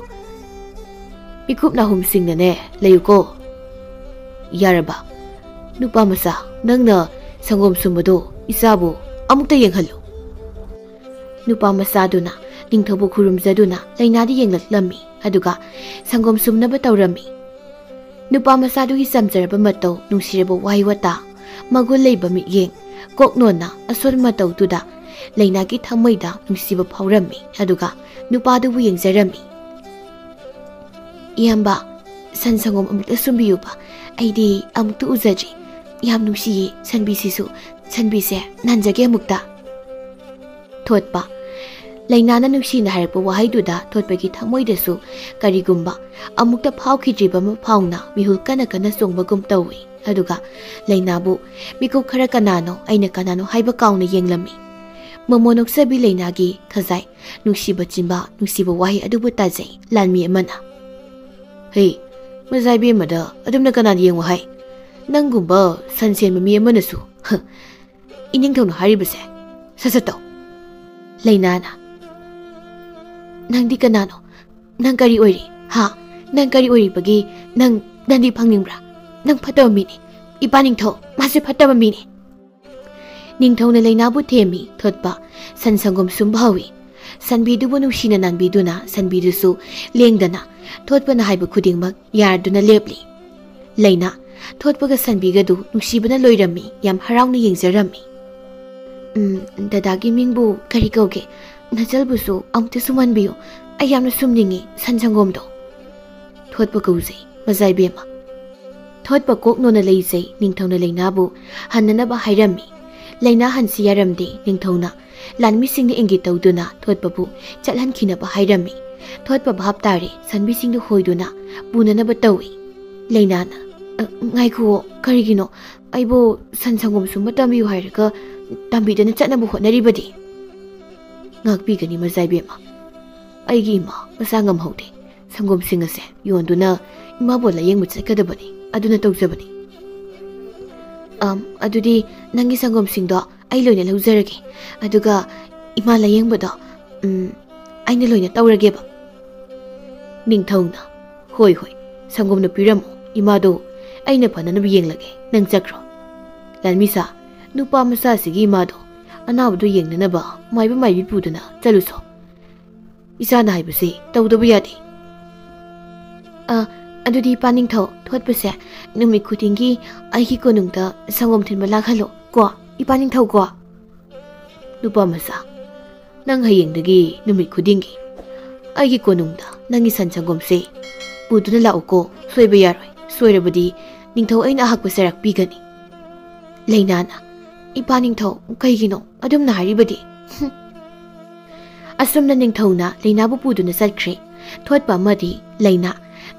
ꯃꯤꯀꯨꯞ ꯅꯥꯍꯨꯝꯁꯤꯡꯅꯅꯦ ꯂꯩꯌꯨꯀꯣ꯫ ꯌꯥꯔꯕ? ꯅꯨꯄꯥ ꯃꯆꯥ, ꯅꯪꯅ ꯁꯪꯒꯣꯝ ꯁꯨꯝꯕꯗꯣ ꯏꯆꯥꯕꯨ ꯑꯃꯨꯛꯇ ꯌꯦꯡꯍꯜꯂꯨ꯫ ꯅꯨꯄꯥ ꯃꯆꯥꯗꯨꯅ ꯅꯤꯡꯊꯧꯕꯨ ꯈꯨꯔꯨꯝꯖꯗꯨꯅ ꯂꯩꯅꯥꯗ ꯌꯦꯡꯂꯛꯂꯝꯃꯤ, ꯑꯗꯨꯒ ꯁꯪꯒꯣꯝ ꯁꯨꯝꯅꯕ ꯇꯧꯔꯝꯃꯤ꯫ ꯅꯨꯄꯥ ꯃꯆꯥꯗꯨꯒꯤ ꯆꯝꯖꯔꯕ ꯃꯇꯧ, ꯅꯨꯡꯁꯤꯔꯕ ꯋꯥꯍꯩ ꯋꯥꯇꯥ, ꯃꯒꯨꯟ ꯂꯩꯕ ꯃꯤꯠꯌꯦꯡ, ꯀꯣꯛꯅꯣꯟꯅ ꯑꯁꯣꯟꯕ ꯃꯇꯧꯗꯨꯗ ꯂꯩꯅꯥꯒꯤ ꯊꯃꯣꯏꯗ ꯅꯨꯡꯁꯤꯕ ꯐꯥꯎꯔꯝꯃꯤ, ꯑꯗꯨꯒ ꯅꯨꯄꯥꯗꯨꯕꯨ ꯌꯦꯡꯖꯔꯝꯃꯤ꯫ ꯏꯌꯥꯝꯕ, ꯁꯟ ꯁꯪꯒꯣꯝ ꯑꯃꯨꯛꯇ ꯁꯨꯝꯕꯤꯌꯨꯕ, ꯑꯩꯗꯤ ꯑꯃꯨꯛꯇ ꯎꯖꯗ꯭ꯔꯤ, ꯌꯥꯝ ꯅꯨꯡꯁꯤꯌꯦ ꯁꯟꯕꯤꯁꯤꯁꯨ, ꯁꯟꯕꯤꯁꯦ ꯅꯥꯟꯖꯒꯦ ꯑꯃꯨꯛꯇ꯫ ꯊꯣꯠꯄ, ꯂꯩꯅꯥꯅ ꯅꯨꯡꯁꯤꯅ ꯍꯥꯏꯔꯛꯄ ꯋꯥꯍꯩꯗꯨꯗ ꯊꯣꯠꯄꯒꯤ ꯊꯃꯣꯏꯗꯁꯨ ꯀꯔꯤꯒꯨꯝꯕ ꯑꯃꯨꯛꯇ ꯐꯥꯎꯈꯤꯗ꯭ꯔꯤꯕ ꯑꯃ ꯐꯥꯎꯅ ꯃꯤꯍꯨꯜ ꯀꯟꯅ ꯀꯟꯅ ꯆꯣꯡꯕꯒꯨꯝ ꯇꯧꯏ, ꯑꯗꯨꯒ ꯂꯩꯅꯥꯕꯨ ꯃꯤꯀꯨꯞ ꯈꯔ ꯀꯅꯥꯅꯣ ꯑꯩꯅ ꯀꯅꯥꯅꯣ ꯍꯥꯏꯕ ꯀꯥꯎꯅ ꯌꯦꯡꯂꯝꯃꯤ꯫ ꯃꯃꯣ ꯅꯣꯛꯆꯕꯤ ꯂꯩꯅꯥꯒꯤ ꯈꯖꯥꯏ, ꯅꯨꯡꯁꯤꯕ ꯆꯤꯟꯕꯥ, ꯅꯨꯡꯁꯤꯕ ꯋꯥꯍꯩ ꯑꯗꯨꯕꯨ ꯇꯥꯖꯩ ꯂꯥꯟꯃꯤ ꯑꯃꯅ꯫ ꯍꯦ, ꯃꯖꯥꯏꯕꯤ ꯑꯃꯗ ꯑꯗꯨꯝꯅ ꯀꯅꯥꯅ ꯌꯦꯡꯉꯨ ꯍꯥꯏ? ꯅꯪꯒꯨꯝꯕ ꯁꯟ ꯁꯦꯟꯕ ꯃꯤ ꯑꯃꯅꯁꯨ ꯏꯅꯤꯡꯊꯧꯅ ꯍꯥꯏꯔꯤꯕꯁꯦ ꯁꯠ ꯁꯠ ꯇꯧ꯫ ꯂꯩꯅꯥꯅ, ꯅꯪꯗꯤ ꯀꯅꯥꯅꯣ? ꯅꯪ ꯀꯔꯤ ꯑꯣꯏꯔꯤ? ꯍꯥ? ꯅꯪ ꯀꯔꯤ ꯑꯣꯏꯔꯤꯕꯒꯤ ꯅꯪꯗꯤ ꯐꯪꯅꯤꯡꯕ꯭ꯔꯥ? ꯅꯪ ꯐꯠꯇꯕ ꯃꯤꯅꯤ, ꯏꯄꯥ ꯅꯤꯡꯊꯧ, ꯃꯥꯁꯦ ꯐꯠꯇꯕ ꯃꯤꯅꯤ꯫ ꯅꯤꯡꯊꯧꯅ ꯂꯩꯅꯥꯕꯨ ꯊꯦꯝꯃꯤ꯫ ꯊꯣꯠꯄ ꯁꯟ ꯁꯪꯒꯣꯝ ꯁꯨꯝꯕ ꯍꯧꯏ꯫ ꯁꯟꯕꯤꯗꯨꯕꯨ ꯅꯨꯡꯁꯤꯅ ꯅꯥꯟꯕꯤꯗꯨꯅ ꯁꯟꯕꯤꯗꯨꯁꯨ ꯂꯦꯡꯗꯅ ꯊꯣꯠꯄꯅ ꯍꯥꯏꯕ ꯈꯨꯗꯤꯡꯃꯛ ꯌꯥꯔꯗꯨꯅ ꯂꯦꯞꯂꯤ꯫ ꯂꯩꯅꯥ ꯊꯣꯠꯄꯒ ꯁꯟꯕꯤꯒꯗꯨ ꯅꯨꯡꯁꯤꯕꯅ ꯂꯣꯏꯔꯝꯃꯤ, ꯌꯥꯝ ꯍꯔꯥꯎꯅ ꯌꯦꯡꯖꯔꯝꯃꯤ꯫ ꯗꯗꯥꯒꯤ ꯃꯤꯡꯕꯨ ꯀꯔꯤ ꯀꯧꯒꯦ? ꯅꯆꯜꯕꯨꯁꯨ ꯑꯃꯨꯛꯇ ꯁꯨꯝꯍꯟꯕꯤꯌꯨ, ꯑꯩ ꯌꯥꯝꯅ ꯁꯨꯝꯅꯤꯡꯉꯤ ꯁꯟ ꯁꯪꯒꯣꯝꯗꯣ꯫ ꯊꯣꯠꯄ ꯀꯧꯖꯩ ꯃꯖꯥꯏꯕꯦꯝꯃ꯫ ꯊꯣꯠꯄ ꯀꯣꯛꯅꯣꯅ ꯂꯩꯖꯩ ꯅꯤꯡꯊꯧꯅ ꯂꯩꯅꯥꯕꯨ ꯍꯟꯅꯅꯕ ꯍꯥꯏꯔꯝꯃꯤ꯫ ꯂꯩꯅꯥ ꯍꯟꯁꯤ ꯌꯥꯔꯝꯗꯦ꯫ ꯅꯤꯡꯊꯧꯅ ꯂꯥꯟꯃꯤꯁꯤꯡꯅ ꯏꯪꯒꯤꯠ ꯇꯧꯗꯨꯅ ꯊꯣꯠꯄꯕꯨ ꯆꯠꯍꯟꯈꯤꯅꯕ ꯍꯥꯏꯔꯝꯃꯤ꯫ ꯊꯣꯠꯄ ꯚꯥꯞ ꯇꯥꯔꯦ, ꯁꯟꯕꯤꯁꯤꯡꯗꯨ ꯍꯣꯏꯗꯨꯅ ꯄꯨꯅꯅꯕ ꯇꯧꯏ꯫ ꯂꯩꯅꯥꯅ, ꯉꯥꯏꯈꯨꯑꯣ, ꯀꯔꯤꯒꯤꯅꯣ? ꯑꯩꯕꯨ ꯁꯟ ꯁꯪꯒꯣꯝ ꯁꯨꯝꯕ ꯇꯝꯕꯤꯌꯨ ꯍꯥꯏꯔꯒ ꯇꯝꯕꯤꯗꯅ ꯆꯠꯅꯕ ꯍꯣꯠꯅꯔꯤꯕꯗꯤ? ꯉꯥꯛꯄꯤꯒꯅꯤ ꯃꯖꯥꯏꯕꯦꯝꯃ, ꯑꯩꯒꯤ ꯏꯃꯥ ꯃꯆꯥ ꯉꯝꯍꯧꯗꯦ, ꯁꯪꯒꯣꯝꯁꯤꯡ ꯑꯁꯦ ꯌꯣꯟꯗꯨꯅ ꯏꯃꯥꯕꯨ ꯂꯥꯌꯦꯡꯕ ꯆꯠꯀꯗꯕꯅꯤ, ꯑꯗꯨꯅ ꯇꯧꯖꯕꯅꯤ꯫ ꯑꯗꯨꯗꯤ ꯅꯪꯒꯤ ꯁꯪꯒꯣꯝꯁꯤꯡꯗꯣ ꯑꯩ ꯂꯣꯏꯅ ꯂꯧꯖꯔꯒꯦ, ꯑꯗꯨꯒ ꯏꯃꯥ ꯂꯥꯌꯦꯡꯕꯗꯣ ꯑꯩꯅ ꯂꯣꯏꯅ ꯇꯧꯔꯒꯦꯕ꯫ ꯅꯤꯡꯊꯧꯅ, ꯍꯣꯏ ꯍꯣꯏ, ꯁꯪꯒꯣꯝꯅ ꯄꯤꯔꯝꯃꯣ, ꯏꯃꯥꯗꯣ ꯑꯩꯅ ꯐꯅꯅꯕ ꯌꯦꯡꯂꯒꯦ, ꯅꯪ ꯆꯠꯈ꯭ꯔꯣ꯫ ꯂꯥꯟꯃꯤꯁꯥ, ꯅꯨꯄꯥ ꯃꯆꯥꯁꯤꯒꯤ ꯏꯃꯥꯗꯣ ꯑꯅꯥꯕꯗꯣ ꯌꯦꯡꯅꯅꯕ ꯃꯥꯏꯕ ꯃꯥꯏꯕꯤ ꯄꯨꯗꯨꯅ ꯆꯠꯂꯨꯁꯣ꯫ ꯏꯆꯥꯅ ꯍꯥꯏꯕꯁꯤ ꯇꯧꯗꯕ ꯌꯥꯗꯦ ꯑꯗꯨꯗꯤ ꯏꯄꯥ ꯅꯤꯡꯊꯧ ꯊꯣꯠꯄꯁꯦ ꯅꯨꯃꯤꯠ ꯈꯨꯗꯤꯡꯒꯤ ꯑꯩꯒꯤ ꯀꯣꯅꯨꯡꯗ ꯁꯪꯒꯣꯝ ꯊꯤꯟꯕ ꯂꯥꯛꯍꯜꯂꯣ ꯀꯣ ꯏꯄꯥ ꯅꯤꯡꯊꯧ ꯀꯣ ꯅꯨꯄꯥ ꯃꯆꯥ ꯅꯪ ꯍꯌꯦꯡꯗꯒꯤ ꯅꯨꯃꯤꯠ ꯈꯨꯗꯤꯡꯒꯤ ꯑꯩꯒꯤ ꯀꯣꯅꯨꯡꯗ ꯅꯪꯒꯤ ꯁꯟ ꯁꯪꯒꯣꯝꯁꯦ ꯄꯨꯗꯨꯅ ꯂꯥꯛꯎꯀꯣ ꯁꯣꯏꯕ ꯌꯥꯔꯣꯏ ꯁꯣꯏꯔꯕꯗꯤ ꯅꯤꯡꯊꯧ ꯑꯩꯅ ꯑꯍꯛꯄ ꯆꯩꯔꯥꯛ ꯄꯤꯒꯅꯤ ꯂꯩꯅꯥꯅ ꯏꯄꯥ ꯅꯤꯡꯊꯧ ꯀꯩꯒꯤꯅꯣ ꯑꯗꯨꯝꯅ ꯍꯥꯏꯔꯤꯕꯗꯤ ꯑꯁꯨꯝꯅ ꯅꯤꯡꯊꯧꯅ ꯂꯩꯅꯥꯕꯨ ꯄꯨꯗꯨꯅ ꯆꯠꯈ꯭ꯔꯦ ꯊꯣꯠꯄ ꯑꯃꯗꯤ ꯂꯩꯅꯥ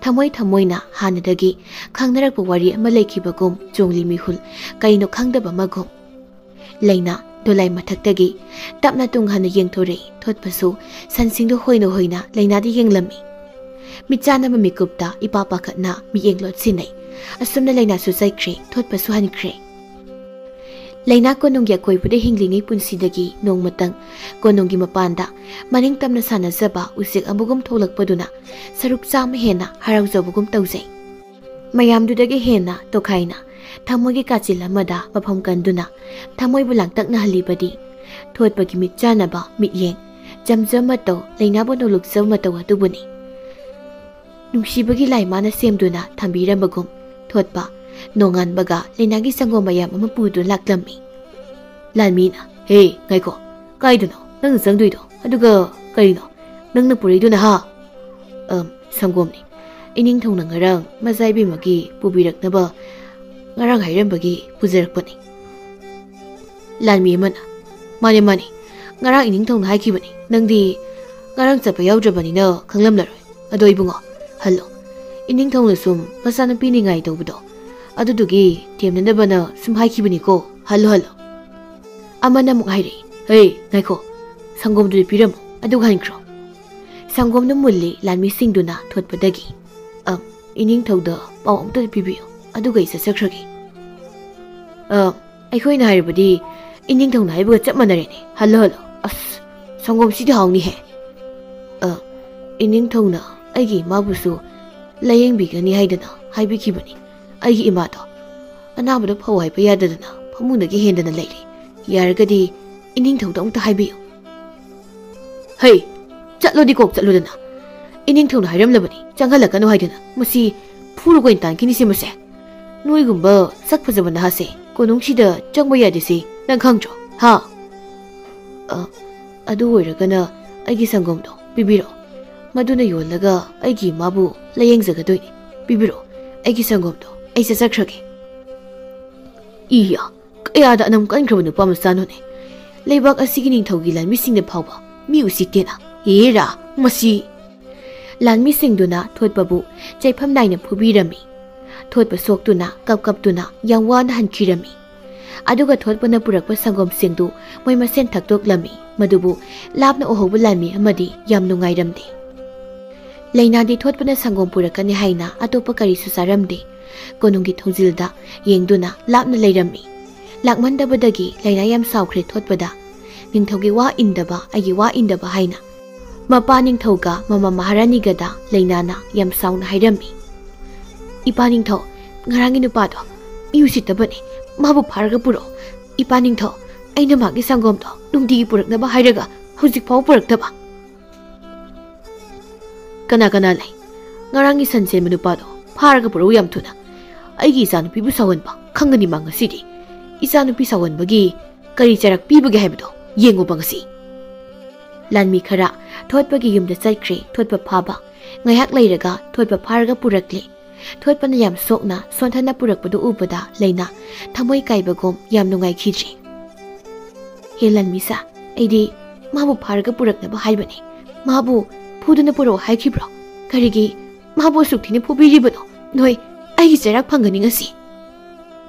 ꯊꯃꯣꯏ ꯊꯃꯣꯏꯅ ꯍꯥꯟꯅꯗꯒꯤ ꯈꯪꯅꯔꯛꯄ ꯋꯥꯔꯤ ꯑꯃ ꯂꯩꯈꯤꯕꯒꯨꯝ ꯆꯣꯡꯂꯤ ꯃꯤꯍꯨꯜ ꯀꯩꯅꯣ ꯈꯪꯗꯕ ꯑꯃꯒꯨꯝ ꯂꯩꯅꯥ ꯗꯣꯂꯥꯏ ꯃꯊꯛꯇꯒꯤ ꯇꯞꯅ ꯇꯨꯡꯍꯟꯅ ꯌꯦꯡꯊꯣꯔꯛꯏ ꯊꯣꯠꯄꯁꯨ ꯁꯟꯁꯤꯡꯗꯨ ꯍꯣꯏꯅ ꯍꯣꯏꯅ ꯂꯩꯅꯥꯗ ꯌꯦꯡꯂꯝꯃꯤ ꯃꯤꯠꯆꯥꯅꯕ ꯃꯤꯀꯨꯞꯇ ꯏꯄꯥ ꯄꯥꯈꯠꯅ ꯃꯤꯠꯌꯦꯡ ꯂꯣꯠꯁꯤꯟꯅꯩ ꯑꯁꯨꯝꯅ ꯂꯩꯅꯥꯁꯨ ꯆꯠꯈ꯭ꯔꯦ ꯊꯣꯠꯄꯁꯨ ꯍꯟꯈ꯭ꯔꯦ ꯂꯩꯅꯥ ꯀꯣꯅꯨꯡꯒꯤ ꯑꯀꯣꯏꯕꯗ ꯍꯤꯡꯂꯤꯉꯩ ꯄꯨꯟꯁꯤꯗꯒꯤ ꯅꯣꯡꯃꯇꯪ ꯀꯣꯅꯨꯡꯒꯤ ꯃꯄꯥꯟꯗ ꯃꯅꯤꯡ ꯇꯝꯅ ꯁꯥꯟꯅꯖꯕ ꯎꯆꯦꯛ ꯑꯃꯒꯨꯝ ꯊꯣꯛꯂꯛꯄꯗꯨꯅ ꯁꯔꯨꯛ ꯆꯥꯝꯃ ꯍꯦꯟꯅ ꯍꯔꯥꯎꯖꯕꯒꯨꯝ ꯇꯧꯖꯩ ꯃꯌꯥꯝꯗꯨꯗꯒꯤ ꯍꯦꯟꯅ ꯇꯣꯈꯥꯏꯅ ꯊꯃꯣꯏꯒꯤ ꯀꯥꯆꯤꯜ ꯑꯃꯗ ꯃꯐꯝ ꯀꯟꯗꯨꯅ ꯊꯃꯣꯏꯕꯨ ꯂꯥꯡꯇꯛꯅꯍꯜꯂꯤꯕꯗꯤ ꯊꯣꯠꯄꯒꯤ ꯃꯤꯠ ꯆꯥꯅꯕ ꯃꯤꯠꯌꯦꯡ ꯖꯝꯖꯝ ꯃꯇꯧ ꯂꯩꯅꯥꯕꯨ ꯅꯣꯂꯨꯛꯆꯕ ꯃꯇꯧ ꯑꯗꯨꯕꯨꯅꯤ ꯅꯨꯡꯁꯤꯕꯒꯤ ꯂꯥꯏ ꯃꯥꯅ ꯁꯦꯝꯗꯨꯅ ꯊꯝꯕꯤꯔꯝꯕꯒꯨꯝ ꯊꯣꯠꯄ ꯅꯣꯡꯉꯥꯟꯕꯒ ꯂꯩꯅꯥꯒꯤ ꯁꯪꯒꯣꯝ ꯃꯌꯥꯝ ꯑꯃ ꯄꯨꯗꯨꯅ ꯂꯥꯛꯂꯝꯃꯤ ꯂꯥꯟꯃꯤꯅ ꯍꯦ ꯉꯥꯏꯈꯣ ꯀꯥꯏꯗꯅꯣ ꯅꯪꯅ ꯆꯪꯗꯣꯏꯗꯣ ꯑꯗꯨꯒ ꯀꯔꯤꯅꯣ ꯅꯪꯅ ꯄꯨꯔꯛꯏꯗꯨꯅ ꯍꯥ ꯁꯪꯒꯣꯝꯅꯤ ꯏꯅꯤꯡꯊꯧꯅ ꯉꯔꯥꯡ ꯃꯆꯥꯏꯕꯦꯝꯃꯒꯤ ꯄꯨꯕꯤꯔꯛꯅꯕ ꯉꯔꯥꯡ ꯍꯥꯏꯔꯝꯕꯒꯤ ꯄꯨꯖꯔꯛꯄꯅꯤ ꯂꯥꯟꯃꯤ ꯑꯃꯅ ꯃꯥꯅꯦ ꯃꯥꯅꯦ ꯉꯔꯥꯡ ꯏꯅꯤꯡꯊꯧꯅ ꯍꯥꯏꯈꯤꯕꯅꯤ ꯅꯪꯗꯤ ꯉꯔꯥꯡ ꯆꯠꯄ ꯌꯥꯎꯗ꯭ꯔꯕꯅꯤꯅ ꯈꯪꯂꯝꯂꯔꯣꯏ ꯑꯗꯣ ꯏꯕꯨꯡꯉꯣ ꯍꯜꯂꯣ ꯏꯅꯤꯡꯊꯧꯅ ꯁꯨꯝ ꯃꯆꯥꯅꯨꯄꯤ ꯅꯤꯡꯉꯥꯏ ꯇꯧꯕꯗꯣ ꯑꯗꯨꯗꯨꯒꯤ ꯊꯦꯝꯅꯅꯕꯅ ꯁꯨꯝ ꯍꯥꯏꯈꯤꯕꯅꯤꯀꯣ ꯍꯜꯂꯣ ꯑꯃꯅ ꯑꯃꯨꯛ ꯍꯥꯏꯔꯛꯏ ꯍꯦ ꯉꯥꯏꯈꯣ ꯁꯪꯒꯣꯝꯗꯨꯗꯤ ꯄꯤꯔꯝꯃꯣ ꯑꯗꯨꯒ ꯍꯟꯈ꯭ꯔꯣ ꯁꯪꯒꯣꯝꯗꯨ ꯃꯨꯜꯂꯤ ꯂꯥꯟꯃꯤꯁꯤꯡꯗꯨꯅ ꯊꯣꯠꯄꯗꯒꯤ ꯏꯅꯤꯡꯊꯧꯗ ꯄꯥꯎ ꯑꯝꯇ ꯄꯤꯕꯤꯌꯨ ꯑꯗꯨꯒ ꯑꯩ ꯆꯠꯆꯈ꯭ꯔꯒꯦ ꯑꯩꯈꯣꯏꯅ ꯍꯥꯏꯔꯕꯗꯤ ꯏꯅꯤꯡꯊꯧꯅ ꯍꯥꯏꯕꯒ ꯆꯞ ꯃꯥꯟꯅꯔꯦꯅꯦ ꯍꯜꯂꯣ ꯑꯁ ꯁꯪꯒꯣꯝꯁꯤꯗꯤ ꯍꯥꯎꯅꯤꯍꯦ ꯏꯅꯤꯡꯊꯧꯅ ꯑꯩꯒꯤ ꯏꯃꯥꯕꯨꯁꯨ ꯂꯥꯌꯦꯡꯕꯤꯒꯅꯤ ꯍꯥꯏꯗꯅ ꯍꯥꯏꯕꯤꯈꯤꯕꯅꯤ ꯑꯩꯒꯤ ꯏꯃꯥꯗꯣ ꯑꯅꯥꯕꯗ ꯐꯧ ꯍꯥꯏꯕ ꯌꯥꯗꯗꯅ ꯐꯃꯨꯡꯗꯒꯤ ꯍꯦꯟꯗꯅ ꯂꯩꯔꯤ ꯌꯥꯔꯒꯗꯤ ꯏꯅꯤꯡꯊꯧꯗ ꯑꯃꯨꯛꯇ ꯍꯥꯏꯕꯤꯌꯨ ꯍꯩ ꯆꯠꯂꯣꯗꯤ ꯀꯣꯛ ꯆꯠꯂꯨꯗꯅ ꯏꯅꯤꯡꯊꯧꯅ ꯍꯥꯏꯔꯝꯂꯕꯅꯤ ꯆꯪꯍꯜꯂꯛꯀꯅꯨ ꯍꯥꯏꯗꯅ ꯃꯁꯤ ꯐꯨꯔꯒ ꯑꯣꯏꯅ ꯇꯥꯟꯈꯤꯅꯤꯁꯦ ꯃꯁꯦ ꯅꯣꯏꯒꯨꯝꯕ ꯁꯛ ꯐꯖꯕ ꯅꯍꯥꯁꯦ ꯀꯣꯅꯨꯡꯁꯤꯗ ꯆꯪꯕ ꯌꯥꯗꯦꯁꯤ ꯅꯪ ꯈꯪꯗ꯭ꯔꯣ ꯍꯥ ꯑꯗꯨ ꯑꯣꯏꯔꯒꯅ ꯑꯩꯒꯤ ꯁꯪꯒꯣꯝꯗꯣ ꯄꯤꯕꯤꯔꯛꯑꯣ ꯃꯗꯨꯅ ꯌꯣꯜꯂꯒ ꯑꯩꯒꯤ ꯏꯃꯥꯕꯨ ꯂꯥꯌꯦꯡꯖꯒꯗꯣꯏꯅꯤ ꯄꯤꯕꯤꯔꯛꯑꯣ ꯑꯩꯒꯤ ꯁꯪꯒꯣꯝꯗꯣ ꯑꯩ ꯆꯠꯆꯈ꯭ꯔꯒꯦ ꯏꯌꯥ ꯀꯌꯥꯗ ꯑꯅꯝ ꯀꯟꯈ꯭ꯔꯕ ꯅꯨꯄꯥ ꯃꯆꯥꯅꯣꯅꯦ ꯂꯩꯕꯥꯛ ꯑꯁꯤꯒꯤ ꯅꯤꯡꯊꯧꯒꯤ ꯂꯥꯟꯃꯤꯁꯤꯡꯅ ꯐꯥꯎꯕ ꯃꯤ ꯎꯁꯤꯠꯇꯦꯅ ꯍꯦꯔꯥ ꯃꯁꯤ ꯂꯥꯟꯃꯤꯁꯤꯡꯗꯨꯅ ꯊꯣꯠꯄꯕꯨ ꯆꯩꯐꯝ ꯅꯥꯏꯅ ꯐꯨꯕꯤꯔꯝꯃꯤ ꯊꯣꯠꯄ ꯁꯣꯛꯇꯨꯅ ꯀꯞꯇꯨꯅ ꯌꯥꯝ ꯋꯥꯅ ꯍꯟꯈꯤꯔꯝꯃꯤ ꯑꯗꯨꯒ ꯊꯣꯠꯄꯅ ꯄꯨꯔꯛꯄ ꯁꯪꯒꯣꯝꯁꯤꯡꯗꯨ ꯃꯣꯏ ꯃꯁꯦꯟ ꯊꯛꯇꯣꯛꯂꯝꯃꯤ ꯃꯗꯨꯕꯨ ꯂꯥꯞꯅ ꯎꯍꯧꯕ ꯂꯥꯟꯃꯤ ꯑꯃꯗꯤ ꯌꯥꯝ ꯅꯨꯡꯉꯥꯏꯔꯝꯗꯦ ꯂꯩꯅꯥꯗꯤ ꯊꯣꯠꯄꯅ ꯁꯪꯒꯣꯝ ꯄꯨꯔꯛꯀꯅꯤ ꯍꯥꯏꯅ ꯑꯇꯣꯞꯄ ꯀꯔꯤꯁꯨ ꯆꯥꯔꯝꯗꯦ ꯀꯣꯅꯨꯡꯒꯤ ꯊꯣꯡꯖꯤꯜꯗ ꯌꯦꯡꯗꯨꯅ ꯂꯥꯞꯅ ꯂꯩꯔꯝꯃꯤ ꯂꯥꯛꯃꯟꯗꯕꯗꯒꯤ ꯂꯩꯅꯥ ꯌꯥꯝ ꯁꯥꯎꯈ꯭ꯔꯦ ꯊꯣꯠꯄꯗ ꯅꯤꯡꯊꯧꯒꯤ ꯋꯥ ꯏꯟꯗꯕ ꯑꯩꯒꯤ ꯋꯥ ꯏꯟꯗꯕ ꯍꯥꯏꯅ ꯃꯄꯥ ꯅꯤꯡꯊꯧꯒ ꯃꯃꯥ ꯃꯍꯥꯔꯥꯅꯤꯒꯗ ꯂꯩꯅꯥꯅ ꯌꯥꯝ ꯁꯥꯎꯅ ꯍꯥꯏꯔꯝꯃꯤ ꯏꯄꯥ ꯅꯤꯡꯊꯧ ꯉꯔꯥꯡꯒꯤ ꯅꯨꯄꯥꯗꯣ ꯃꯤ ꯎꯁꯤꯠꯇꯕꯅꯤ ꯃꯥꯕꯨ ꯐꯥꯔꯒ ꯄꯨꯔꯛꯑꯣ ꯏꯄꯥ ꯅꯤꯡꯊꯧ ꯑꯩꯅ ꯃꯥꯒꯤ ꯁꯪꯒꯣꯝꯗꯣ ꯅꯨꯡꯇꯤꯒꯤ ꯄꯨꯔꯛꯅꯕ ꯍꯥꯏꯔꯒ ꯍꯧꯖꯤꯛꯐꯥꯎ ꯄꯨꯔꯛꯇꯕ ꯀꯅꯥ ꯂꯩ ꯉꯔꯥꯡꯒꯤ ꯁꯟ ꯁꯦꯟꯕ ꯅꯨꯄꯥꯗꯣ ꯐꯥꯔꯒ ꯄꯨꯔꯛꯎ ꯌꯥꯝ ꯊꯨꯅ ꯑꯩꯒꯤ ꯏꯆꯥꯅꯨꯄꯤꯕꯨ ꯁꯥꯎꯍꯟꯕ ꯈꯪꯒꯅꯤ ꯃꯥ ꯉꯁꯤꯗꯤ ꯏꯆꯥꯅꯨꯄꯤ ꯁꯥꯎꯍꯟꯕꯒꯤ ꯀꯔꯤ ꯆꯩꯔꯥꯛ ꯄꯤꯕꯒꯦ ꯍꯥꯏꯕꯗꯣ ꯌꯦꯡꯉꯨꯕ ꯉꯁꯤ ꯂꯥꯟꯃꯤ ꯈꯔ ꯊꯣꯠꯄꯒꯤ ꯌꯨꯝꯗ ꯆꯠꯈ꯭ꯔꯦ ꯊꯣꯠꯄ ꯐꯥꯕ ꯉꯥꯏꯍꯥꯛ ꯂꯩꯔꯒ ꯊꯣꯠꯄ ꯐꯥꯔꯒ ꯄꯨꯔꯛꯂꯦ ꯊꯣꯠꯄꯅ ꯌꯥꯝ ꯁꯣꯛꯅ ꯁꯣꯟꯊꯅ ꯄꯨꯔꯛꯄꯗꯨ ꯎꯕꯗ ꯂꯩꯅꯥ ꯊꯃꯣꯏ ꯀꯥꯏꯕꯒꯨꯝ ꯌꯥꯝ ꯅꯨꯡꯉꯥꯏꯈꯤꯗ꯭ꯔꯦ ꯍꯦ ꯂꯥꯟꯃꯤꯁꯥ ꯑꯩꯗꯤ ꯃꯥꯕꯨ ꯐꯥꯔꯒ ꯄꯨꯔꯛꯅꯕ ꯍꯥꯏꯕꯅꯤ ꯃꯥꯕꯨ ꯐꯨꯗꯨꯅ ꯄꯨꯔꯛꯑꯣ ꯍꯥꯏꯈꯤꯕ꯭ꯔꯣ ꯀꯔꯤꯒꯤ ꯃꯥꯕꯨ ꯑꯁꯨꯛ ꯊꯤꯅ ꯐꯨꯕꯤꯔꯤꯕꯅꯣ ꯅꯣꯏ ꯑꯩꯒꯤ ꯆꯩꯔꯥꯛ ꯐꯪꯒꯅꯤ ꯉꯁꯤ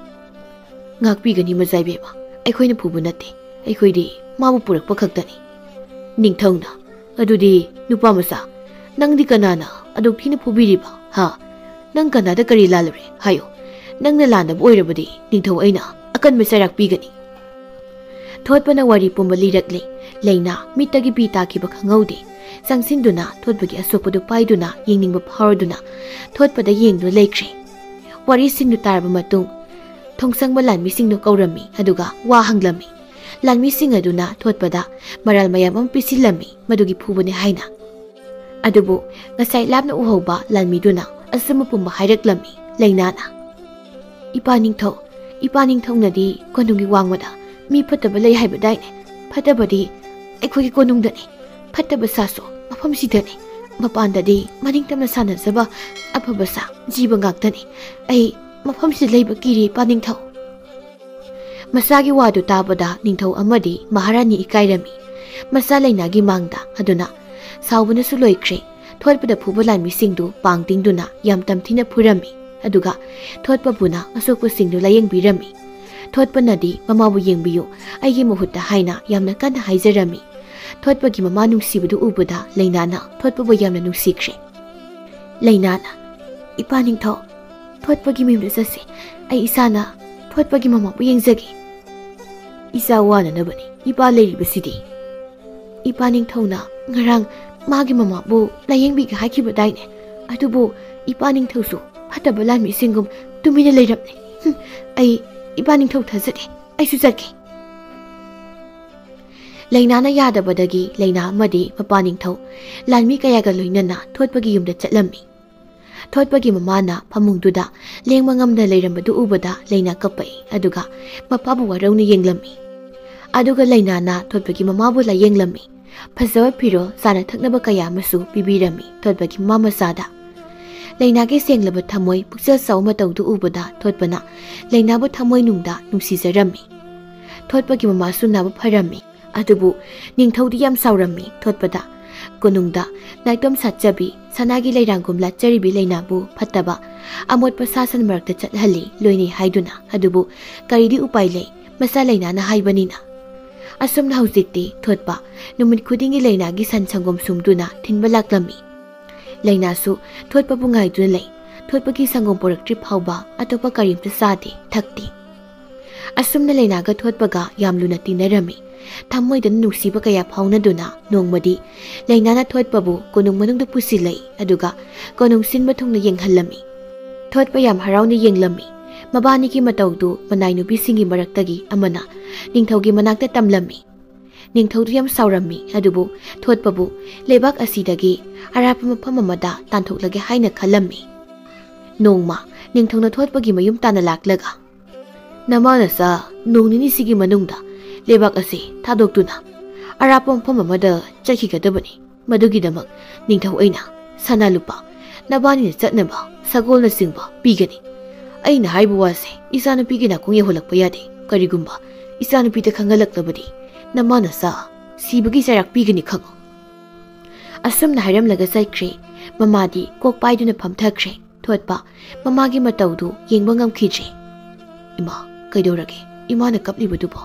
ꯉꯥꯛꯄꯤꯒꯅꯤ ꯃꯆꯥꯏꯕꯦꯝꯃ ꯑꯩꯈꯣꯏꯅ ꯐꯨꯕ ꯅꯠꯇꯦ ꯑꯩꯈꯣꯏꯗꯤ ꯃꯥꯕꯨ ꯄꯨꯔꯛꯄ ꯈꯛꯇꯅꯤ ꯅꯤꯡꯊꯧꯅ ꯑꯗꯨꯗꯤ ꯅꯨꯄꯥ ꯃꯆꯥ ꯅꯪꯗꯤ ꯀꯅꯥꯅ ꯑꯗꯨꯛ ꯊꯤꯅ ꯐꯨꯕꯤꯔꯤꯕ ꯍꯥ ꯅꯪ ꯀꯅꯥꯗ ꯀꯔꯤ ꯂꯥꯜꯂꯨꯔꯦ ꯍꯥꯏꯌꯣ ꯅꯪꯅ ꯂꯥꯟꯗꯕ ꯑꯣꯏꯔꯕꯗꯤ ꯅꯤꯡꯊꯧ ꯑꯩꯅ ꯑꯀꯟꯕ ꯆꯩꯔꯥꯛ ꯄꯤꯒꯅꯤ ꯊꯣꯠꯄꯅ ꯋꯥꯔꯤ ꯄꯨꯝꯕ ꯂꯤꯔꯛꯂꯦ ꯂꯩꯅꯥ ꯃꯤꯠꯇꯒꯤ ꯄꯤ ꯇꯥꯈꯤꯕ ꯈꯪꯍꯧꯗꯦ ꯆꯪꯁꯤꯟꯗꯨꯅ ꯊꯣꯠꯄꯒꯤ ꯑꯁꯣꯛꯄꯗꯨ ꯄꯥꯏꯗꯨꯅ ꯌꯦꯡꯅꯤꯡꯕ ꯐꯥꯎꯔꯗꯨꯅ ꯊꯣꯠꯄꯗ ꯌꯦꯡꯗꯨꯅ ꯂꯩꯈ꯭ꯔꯦ ꯋꯥꯔꯤꯁꯤꯡꯗꯨ ꯇꯥꯔꯕ ꯃꯇꯨꯡ ꯊꯣꯡꯁꯪꯕ ꯂꯥꯟꯃꯤꯁꯤꯡꯗꯨ ꯀꯧꯔꯝꯃꯤ ꯑꯗꯨꯒ ꯋꯥ ꯍꯪꯂꯝꯃꯤ ꯂꯥꯟꯃꯤꯁꯤꯡ ꯑꯗꯨꯅ ꯊꯣꯠꯄꯗ ꯃꯔꯥꯜ ꯃꯌꯥꯝ ꯑꯃ ꯄꯤꯁꯤꯜꯂꯝꯃꯤ ꯃꯗꯨꯒꯤ ꯐꯨꯕꯅꯤ ꯍꯥꯏꯅ ꯑꯗꯨꯕꯨ ꯉꯁꯥꯏ ꯂꯥꯞꯅ ꯎꯍꯧꯕ ꯂꯥꯟꯃꯤꯗꯨꯅ ꯑꯆꯨꯝꯕ ꯄꯨꯝꯕ ꯍꯥꯏꯔꯛꯂꯝꯃꯤ ꯂꯩꯅꯥꯅ꯫ ꯏꯄꯥ ꯅꯤꯡꯊꯧꯅꯗꯤ ꯀꯣꯅꯨꯡꯒꯤ ꯋꯥꯡꯃꯗ ꯃꯤ ꯐꯠꯇꯕ ꯂꯩ ꯍꯥꯏꯕꯗꯥꯏꯅꯦ? ꯐꯠꯇꯕꯗꯤ ꯑꯩꯈꯣꯏꯒꯤ ꯀꯣꯅꯨꯡꯗꯅꯤ, ꯐꯠꯇꯕ ꯁꯥꯁꯨ ꯃꯐꯝꯁꯤꯗꯅꯤ, ꯃꯄꯥꯟꯗꯗꯤ ꯃꯅꯤꯡꯇꯝꯅ ꯁꯥꯟꯅꯖꯕ ꯑꯐꯕ ꯁꯥ ꯖꯤꯕ ꯉꯥꯛꯇꯅꯤ꯫ ꯑꯩ ꯃꯐꯝꯁꯤꯗ ꯂꯩꯕ ꯀꯤꯔꯦ ꯏꯄꯥ ꯅꯤꯡꯊꯧ꯫ ꯃꯆꯥꯒꯤ ꯋꯥꯗꯨ ꯇꯥꯕꯗ ꯅꯤꯡꯊꯧ ꯑꯃꯗꯤ ꯃꯍꯥꯔꯥꯅꯤ ꯏꯀꯥꯏꯔꯝꯃꯤ ꯃꯆꯥ ꯂꯩꯅꯥꯒꯤ ꯃꯥꯡꯗ꯫ ꯑꯗꯨꯅ ꯁꯥꯎꯕꯅꯁꯨ ꯂꯣꯏꯈ꯭ꯔꯦ꯫ ꯊꯣꯠꯄꯗ ꯐꯨꯕ ꯂꯥꯟꯃꯤꯁꯤꯡꯗꯨ ꯄꯥꯡ ꯇꯤꯡꯗꯨꯅ ꯌꯥꯝ ꯇꯝꯊꯤꯅ ꯐꯨꯔꯝꯃꯤ꯫ ꯑꯗꯨꯒ ꯊꯣꯠꯄꯕꯨꯅ ꯑꯁꯣꯛꯄꯁꯤꯡꯗꯨ ꯂꯥꯌꯦꯡꯕꯤꯔꯝꯃꯤ꯫ ꯊꯣꯠꯄꯅꯗꯤ ꯃꯃꯥꯕꯨ ꯌꯦꯡꯕꯤꯌꯨ ꯑꯩꯒꯤ ꯃꯍꯨꯠꯇ ꯍꯥꯏꯅ ꯌꯥꯝꯅ ꯀꯟꯅ ꯍꯥꯏꯖꯔꯝꯃꯤ꯫ ꯊꯣꯠꯄꯒꯤ ꯃꯃꯥ ꯅꯨꯡꯁꯤꯕꯗꯨ ꯎꯕꯗ ꯂꯩꯅꯥꯅ ꯊꯣꯠꯄꯕꯨ ꯌꯥꯝꯅ ꯅꯨꯡꯁꯤꯈ꯭ꯔꯦ꯫ ꯂꯩꯅꯥꯅ ꯏꯄꯥ ꯅꯤꯡꯊꯧ, ꯊꯣꯠꯄꯒꯤ ꯃꯌꯨꯝꯗ ꯆꯠꯁꯤ, ꯑꯩ ꯏꯁꯥꯅ ꯊꯣꯠꯄꯒꯤ ꯃꯃꯥꯕꯨ ꯌꯦꯡꯖꯒꯦ꯫ ꯏꯆꯥ ꯋꯥꯅꯅꯕꯅꯤ ꯏꯄꯥ ꯂꯩꯔꯤꯕꯁꯤꯗꯤ꯫ ꯏꯄꯥ ꯅꯤꯡꯊꯧꯅ ꯉꯔꯥꯡ ꯃꯥꯒꯤ ꯃꯃꯥꯕꯨ ꯂꯥꯌꯦꯡꯕꯤꯒꯦ ꯍꯥꯏꯈꯤꯕꯗꯥꯏꯅꯦ? ꯑꯗꯨꯕꯨ ꯏꯄꯥ ꯅꯤꯡꯊꯧꯁꯨ ꯐꯠꯇꯕ ꯂꯥꯟꯃꯤꯁꯤꯡꯒꯨꯝ ꯇꯨꯃꯤꯟꯅ ꯂꯩꯔꯝꯂꯦ꯫ ꯑꯩ ꯏꯄꯥ ꯅꯤꯡꯊꯧ ꯊꯥꯖꯗꯦ, ꯑꯩꯁꯨ ꯆꯠꯀꯦ꯫ ꯂꯩꯅꯥꯅ ꯌꯥꯗꯕꯗꯒꯤ ꯂꯩꯅꯥ ꯑꯃꯗꯤ ꯃꯄꯥ ꯅꯤꯡꯊꯧ ꯂꯥꯟꯃꯤ ꯀꯌꯥꯒ ꯂꯣꯏꯅꯅ ꯊꯣꯠꯄꯒꯤ ꯌꯨꯝꯗ ꯆꯠꯂꯝꯃꯤ꯫ ꯊꯣꯠꯄꯒꯤ ꯃꯃꯥꯅ ꯐꯃꯨꯡꯗꯨꯗ ꯂꯦꯡꯕ ꯉꯝꯗ ꯂꯩꯔꯝꯕꯗꯨ ꯎꯕꯗ ꯂꯩꯅꯥ ꯀꯞꯄꯛꯏ꯫ ꯑꯗꯨꯒ ꯃꯄꯥꯕꯨ ꯋꯥꯔꯧꯅ ꯌꯦꯡꯂꯝꯃꯤ꯫ ꯑꯗꯨꯒ ꯂꯩꯅꯥꯅ ꯊꯣꯠꯄꯒꯤ ꯃꯃꯥꯕꯨ ꯂꯥꯌꯦꯡꯂꯝꯃꯤ꯫ ꯐꯖꯕ ꯐꯤꯔꯣꯜ ꯆꯥꯅ ꯊꯛꯅꯕ ꯀꯌా ꯑꯃꯁꯨ ꯄꯤꯕꯤꯔꯝꯃꯤ ꯊꯣꯠꯄꯒꯤ ꯃꯃꯥ ꯃꯆꯥꯗ꯫ ꯂꯩꯅꯥꯒꯤ ꯁꯦꯡꯂꯕ ꯊꯃꯣꯏ ꯄꯨꯛꯆꯦꯜ ꯆꯥꯎꯕ ꯃꯇꯧꯗꯨ ꯎꯕꯗ ꯊꯣꯠꯄꯅ ꯂꯩꯅꯥꯕꯨ ꯊꯃꯣꯏꯅꯨꯡꯗ ꯅꯨꯡꯁꯤꯖꯔꯝꯃꯤ꯫ ꯊꯣꯠꯄꯒꯤ ꯃꯃꯥꯁꯨ ꯅꯥꯕ ꯐꯔꯝꯃꯤ꯫ ꯑꯗꯨꯕꯨ ꯅꯤꯡꯊꯧꯗꯤ ꯌꯥꯝ ꯁꯥꯎꯔꯝꯃꯤ ꯊꯣꯠꯄꯗ꯫ ꯀꯣꯅꯨꯡꯗ ꯅꯥꯏꯇꯣꯝ ꯁꯥꯠꯆꯕꯤ ꯁꯅꯥꯒꯤ ꯂꯩꯔꯥꯡꯒꯨꯝ ꯂꯥꯠꯆꯔꯤꯕꯤ ꯂꯩꯅꯥꯕꯨ ꯐꯠꯇꯕ ꯑꯃꯣꯠꯄ ꯁꯥ ꯁꯟ ꯃꯔꯛꯇ ꯆꯠꯍꯜꯂꯤ ꯂꯣꯏꯅꯩ ꯍꯥꯏꯗꯨꯅ꯫ ꯑꯗꯨꯕꯨ ꯀꯔꯤꯗꯤ ꯎꯄꯥꯏ ꯂꯩ, ꯃꯆꯥ ꯂꯩꯅꯥꯅ ꯍꯥꯏꯕꯅꯤꯅ꯫ ꯑꯁꯨꯝꯅ ꯍꯧꯖꯤꯛꯇꯤ ꯊꯣꯠꯄ ꯅꯨꯃꯤꯠ ꯈꯨꯗꯤꯡꯒꯤ ꯂꯩꯅꯥꯒꯤ ꯁꯟ ꯁꯪꯒꯣꯝ ꯁꯨꯝꯗꯨꯅ ꯊꯤꯟꯕ ꯂꯥꯛꯂꯝꯃꯤ꯫ ꯂꯩꯅꯥꯁꯨ ꯊꯣꯠꯄꯕꯨ ꯉꯥꯏꯗꯨꯅ ꯂꯩ꯫ ꯊꯣꯠꯄꯒꯤ ꯁꯪꯒꯣꯝ ꯄꯨꯔꯛꯇ꯭ꯔꯤ ꯐꯥꯎꯕ ꯑꯇꯣꯞꯄ ꯀꯔꯤꯝꯇ ꯆꯥꯗꯦ ꯊꯛꯇꯦ꯫ ꯑꯁꯨꯝꯅ ꯂꯩꯅꯥꯒ ꯊꯣꯠꯄꯒ ꯌꯥꯝ ꯂꯨꯅ ꯇꯤꯟꯅꯔꯝꯃꯤ꯫ ꯊꯃꯣꯏꯗꯅ ꯅꯨꯡꯁꯤꯕ ꯀꯌా ꯐꯥꯎꯅꯗꯨꯅ ꯅꯣꯡꯃꯗꯤ ꯂꯩꯅꯥꯅ ꯊꯣꯠꯄꯕꯨ ꯀꯣꯅꯨꯡ ꯃꯅꯨꯡꯗ ꯄꯨꯁꯤꯜꯂꯛꯏ꯫ ꯑꯗꯨꯒ ꯀꯣꯅꯨꯡ ꯁꯤꯟꯕ ꯊꯨꯡꯅ ꯌꯦꯡꯍꯜꯂꯝꯃꯤ꯫ ꯊꯣꯠꯄ ꯌꯥꯝ ꯍꯔꯥꯎꯅ ꯌꯦꯡꯂꯝꯃꯤ꯫ ꯃꯕꯥꯅꯤꯒꯤ ꯃꯇꯧꯗꯨ ꯃꯅꯥꯏ ꯅꯨꯄꯤꯁꯤꯡꯒꯤ ꯃꯔꯛꯇꯒꯤ ꯑꯃꯅ ꯅꯤꯡꯊꯧꯒꯤ ꯃꯅꯥꯛꯇ ꯇꯝꯂꯝꯃꯤ꯫ ꯅꯤꯡꯊꯧꯗꯨ ꯌꯥꯝ ꯁꯥꯎꯔꯝꯃꯤ꯫ ꯑꯗꯨꯕꯨ ꯊꯣꯠꯄꯕꯨ ꯂꯩꯕꯥꯛ ꯑꯁꯤꯗꯒꯤ ꯑꯔꯥꯞꯄ ꯃꯐꯝ ꯑꯃꯗ ꯇꯥꯟꯊꯣꯛꯂꯒꯦ ꯍꯥꯏꯅ ꯈꯜꯂꯝꯃꯤ꯫ ꯅꯣꯡꯃ ꯅꯤꯡꯊꯧꯅ ꯊꯣꯠꯄꯒꯤ ꯃꯌꯨꯝ ꯇꯥꯟꯅ ꯂꯥꯛꯂꯒ ꯅꯃꯥꯅꯆꯥ ꯅꯣꯡ ꯅꯤꯅꯤꯁꯤꯒꯤ ꯃꯅꯨꯡꯗ ꯂꯩꯕꯥꯛ ꯑꯁꯤ ꯊꯥꯗꯣꯛꯇꯨꯅ ꯑꯔꯥꯞꯄ ꯃꯐꯝ ꯑꯃꯗ ꯆꯠꯈꯤꯒꯗꯕꯅꯤ꯫ ꯃꯗꯨꯒꯤꯗꯃꯛ ꯅꯤꯡꯊꯧ ꯑꯩꯅ ꯁꯅꯥ ꯂꯨꯄꯥ ꯅꯕꯥꯅꯤꯅ ꯆꯠꯅꯕ ꯁꯒꯣꯜꯅꯆꯤꯡꯕ ꯄꯤꯒꯅꯤ꯫ ꯑꯩꯅ ꯍꯥꯏꯕ ꯋꯥꯁꯦ ꯏꯆꯥꯅꯨꯄꯤꯒꯤ ꯅꯥꯀꯣꯡ ꯌꯧꯍꯜꯂꯛꯄ ꯌꯥꯗꯦ꯫ ꯀꯔꯤꯒꯨꯝꯕ ꯏꯆꯥꯅꯨꯄꯤꯗ ꯈꯪꯍꯜꯂꯛꯂꯕꯗꯤ ꯅꯃꯥꯅꯆꯥ ꯁꯤꯕꯒꯤ ꯆꯩꯔꯥꯛ ꯄꯤꯒꯅꯤ ꯈꯪꯉꯨ꯫ ꯑꯁꯨꯝꯅ ꯍꯥꯏꯔꯝꯂꯒ ꯆꯠꯈ꯭ꯔꯦ꯫ ꯃꯃꯥꯗꯤ ꯀꯣꯛ ꯄꯥꯏꯗꯨꯅ ꯐꯝꯊꯈ꯭ꯔꯦ꯫ ꯊꯣꯠꯄ ꯃꯃꯥꯒꯤ ꯃꯇꯧꯗꯨ ꯌꯦꯡꯕ ꯉꯝꯈꯤꯗ꯭ꯔꯦ꯫ ꯏꯃꯥ ꯀꯩꯗꯧꯔꯒꯦ? ꯏꯃꯥꯅ ꯀꯞꯂꯤꯕꯗꯨꯕꯣ?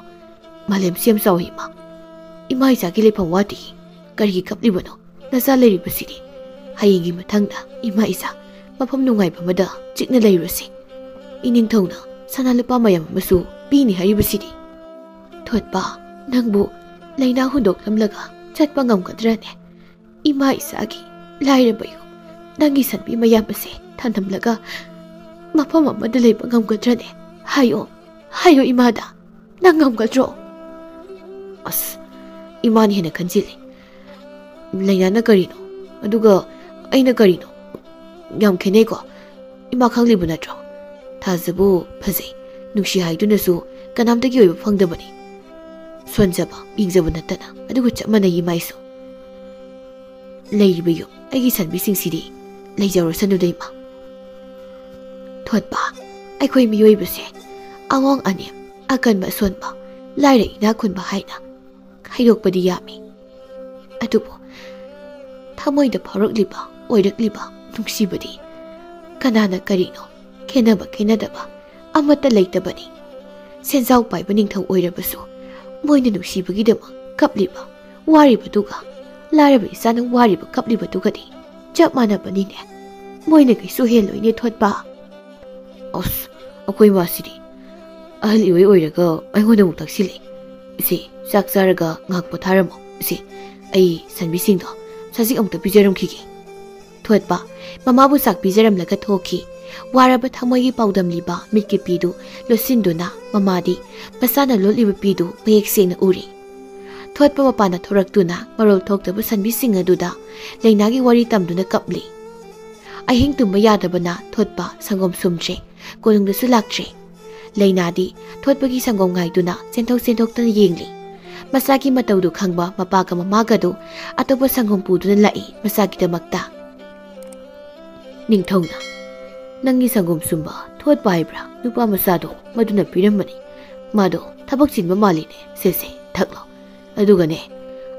ꯃꯥꯂꯦꯝꯁꯤ ꯌꯥꯝ ꯆꯥꯎꯏ ꯏꯃꯥ꯫ ꯏꯃꯥ ꯏꯆꯥꯒꯤ ꯂꯩꯐꯝ ꯋꯥꯠꯇꯦ꯫ ꯀꯔꯤꯒꯤ ꯀꯞꯂꯤꯕꯅꯣ? ꯅꯆꯥ ꯂꯩꯔꯤꯕꯁꯤꯗꯤ꯫ ꯍꯌꯦꯡꯒꯤ ꯃꯊꯪꯗ ꯏꯃꯥ ꯏꯆꯥ ꯃꯐꯝ ꯅꯨꯡꯉꯥꯏꯕ ꯑꯃꯗ ꯆꯤꯛꯅ ꯂꯩꯔꯨꯔꯁꯤ꯫ ꯏꯅꯤꯡꯊꯧꯅ ꯁꯅꯥ ꯂꯨꯄꯥ ꯃꯌꯥꯝ ꯑꯃꯁꯨ ꯄꯤꯅꯤ ꯍꯥꯏꯔꯤꯕꯁꯤꯗꯤ꯫ ꯊꯣꯠꯄ ꯅꯪꯕꯨ ꯂꯩꯅꯥ ꯍꯨꯟꯗꯣꯛꯂꯝꯂꯒ ꯆꯠꯄ ꯉꯝꯒꯗ꯭ꯔꯅꯦ? ꯏꯃꯥ ꯏꯆꯥꯒꯤ ꯂꯥꯏꯔꯕ ꯌꯨꯝ ꯅꯪꯒꯤ ꯁꯟꯕꯤ ꯃꯌꯥꯝ ꯑꯁꯦ ꯊꯅꯝꯂꯒ ꯃꯐꯝ ꯑꯃꯗ ꯂꯩꯕ ꯉꯝꯒꯗ꯭ꯔꯅꯦ? ꯍꯥꯏꯌꯣ ꯏꯃꯥꯗ, ꯅꯪ ꯉꯝꯒꯗ꯭ꯔꯣ? ꯑꯁ ꯏꯃꯥꯅ ꯍꯦꯟꯅ ꯈꯟꯖꯤꯜꯂꯤ꯫ ꯂꯩꯅꯥꯅ ꯀꯔꯤꯅꯣ ꯑꯗꯨꯒ ꯑꯩꯅ ꯀꯔꯤꯅꯣ? ꯌꯥꯝ ꯈꯦꯠꯅꯩꯀꯣ? ꯏꯃꯥ ꯈꯪꯂꯤꯕ ꯅꯠꯇ꯭ꯔꯣ? ꯊꯥꯖꯕꯨ ꯐꯖꯩ, ꯅꯨꯡꯁꯤ ꯍꯥꯏꯗꯨꯅꯁꯨ ꯀꯅꯥꯝꯇꯒꯤ ꯑꯣꯏꯕ ꯐꯪꯗꯕꯅꯤ꯫ ꯁꯣꯟꯖꯕ ꯌꯦꯡꯖꯕ ꯅꯠꯇꯅ ꯑꯗꯨꯒ ꯆꯞ ꯃꯥꯟꯅꯩ ꯏꯃꯥꯏꯁꯨ꯫ ꯂꯩꯔꯤꯕ ꯌꯨꯝ ꯑꯩꯒꯤ ꯁꯟꯕꯤꯁꯤꯡꯁꯤꯗꯤ ꯂꯩꯖꯔꯁꯅꯨꯗ ꯏꯃꯥ꯫ ꯊꯣꯠꯄ ꯑꯩꯈꯣꯏ ꯃꯤꯑꯣꯏꯕꯁꯦ ꯑꯉꯣꯡ ꯑꯅꯦꯝ, ꯑꯀꯟꯕ ꯑꯁꯣꯟꯕ, ꯂꯥꯏꯔ ꯏꯅꯥꯛ ꯈꯨꯟꯕ ꯍꯥꯏꯅ ꯈꯥꯏꯗꯣꯛꯄꯗꯤ ꯌꯥꯝꯃꯤ꯫ ꯑꯗꯨꯕꯨ ꯊꯃꯣꯏꯗ ꯐꯥꯎꯔꯛꯂꯤꯕ ꯑꯣꯏꯔꯛꯂꯤꯕ ꯅꯨꯡꯁꯤꯕꯗꯤ ꯀꯅꯥꯅ ꯀꯔꯤꯅꯣ ꯈꯦꯟꯅꯕ ꯈꯦꯟꯅꯗꯕ ꯑꯃꯠꯇ ꯂꯩꯇꯕꯅꯤ꯫ ꯁꯦꯟꯖꯥꯎ ꯄꯥꯏꯕ ꯅꯤꯡꯊꯧ ꯑꯣꯏꯔꯕꯁꯨ ꯃꯣꯏꯅ ꯅꯨꯡꯁꯤꯕꯒꯤꯗꯃꯛ ꯀꯞꯂꯤꯕ ꯋꯥꯔꯤꯕꯗꯨꯒ ꯂꯥꯏꯔꯕ ꯏꯆꯥꯅ ꯋꯥꯔꯤꯕ ꯀꯞꯂꯤꯕꯗꯨꯒꯗꯤ ꯆꯞ ꯃꯥꯟꯅꯕꯅꯤꯅꯦ꯫ ꯃꯣꯏꯅ ꯀꯩꯁꯨ ꯍꯦꯜꯂꯣꯏꯅꯦ ꯊꯣꯠꯄ꯫ ꯑꯁ ꯑꯩꯈꯣꯏ ꯃꯥꯁꯤꯗꯤ ꯑꯍꯜ ꯏꯑꯣꯏ ꯑꯣꯏꯔꯒ ꯑꯩꯉꯣꯟꯗ ꯑꯃꯨꯛ ꯇꯛꯁꯤꯜꯂꯤ꯫ ꯏꯆꯦ ꯆꯥꯛ ꯆꯥꯔꯒ ꯉꯥꯏꯍꯥꯛ ꯄꯣꯊꯥꯔꯝꯃꯣ꯫ ꯏꯆꯦ ꯑꯩ ꯁꯟꯕꯤꯁꯤꯡꯗꯣ ꯁꯖꯤꯛ ꯑꯃꯨꯛꯇ ꯄꯤꯖꯔꯝꯈꯤꯒꯦ꯫ ꯊꯣꯠꯄ ꯃꯃꯥꯕꯨ ꯆꯥꯛ ꯄꯤꯖꯔꯝꯂꯒ ꯊꯣꯛꯈꯤ꯫ ꯋꯥꯔꯕ ꯊꯃꯣꯏꯒꯤ ꯄꯥꯎꯗꯝꯂꯤꯕ ꯃꯤꯠꯀꯤ ꯄꯤꯗꯨ ꯂꯣꯠꯁꯤꯟꯗꯨꯅ ꯃꯃꯥꯗꯤ ꯃꯆꯥꯅ ꯂꯣꯠꯂꯤꯕ ꯄꯤꯗꯨ ꯃꯌꯦꯛ ꯁꯦꯡꯅ ꯎꯔꯤ꯫ ꯊꯣꯠꯄ ꯃꯄꯥꯟꯗ ꯊꯣꯔꯛꯇꯨꯅ ꯃꯔꯣꯜ ꯊꯣꯛꯇꯕ ꯁꯟꯕꯤꯁꯤꯡ ꯑꯗꯨꯗ ꯂꯩꯅꯥꯒꯤ ꯋꯥꯔꯤ ꯇꯝꯗꯨꯅ ꯀꯞꯂꯤ꯫ ꯑꯍꯤꯡ ꯇꯨꯝꯕ ꯌꯥꯗꯕꯅ ꯊꯣꯠꯄ ꯁꯪꯒꯣꯝ ꯁꯨꯝꯗ꯭ꯔꯦ, ꯀꯣꯅꯨꯡꯗꯁꯨ ꯂꯥꯛꯇ꯭ꯔꯦ꯫ ꯂꯩꯅꯥꯗꯤ ꯊꯣꯠꯄꯒꯤ ꯁꯪꯒꯣꯝ ꯉꯥꯏꯗꯨꯅ ꯆꯦꯟꯊꯣꯛꯇꯅ ꯌꯦꯡꯂꯤ꯫ ꯃꯆꯥꯒꯤ ꯃꯇꯧꯗꯨ ꯈꯪꯕ ꯃꯄꯥꯒ ꯃꯃꯥꯒꯗꯨ ꯑꯇꯣꯞꯄ ꯁꯪꯒꯣꯝ ꯄꯨꯗꯨꯅ ꯂꯥꯛꯏ ꯃꯆꯥꯒꯤꯗꯃꯛꯇ꯫ ꯅꯤꯡꯊꯧꯅ, ꯅꯪꯒꯤ ꯁꯪꯒꯣꯝ ꯁꯨꯝꯕ ꯊꯣꯠꯄ ꯍꯥꯏꯕ꯭ꯔꯥ ꯅꯨꯄꯥ ꯃꯆꯥꯗꯣ ꯃꯗꯨꯅ ꯄꯤꯔꯝꯕꯅꯤ꯫ ꯃꯥꯗꯣ ꯊꯕꯛ ꯆꯤꯟꯕ ꯃꯥꯜꯂꯤꯅꯦ, ꯁꯦ ꯊꯛꯂꯣ꯫ ꯑꯗꯨꯒꯅꯦ,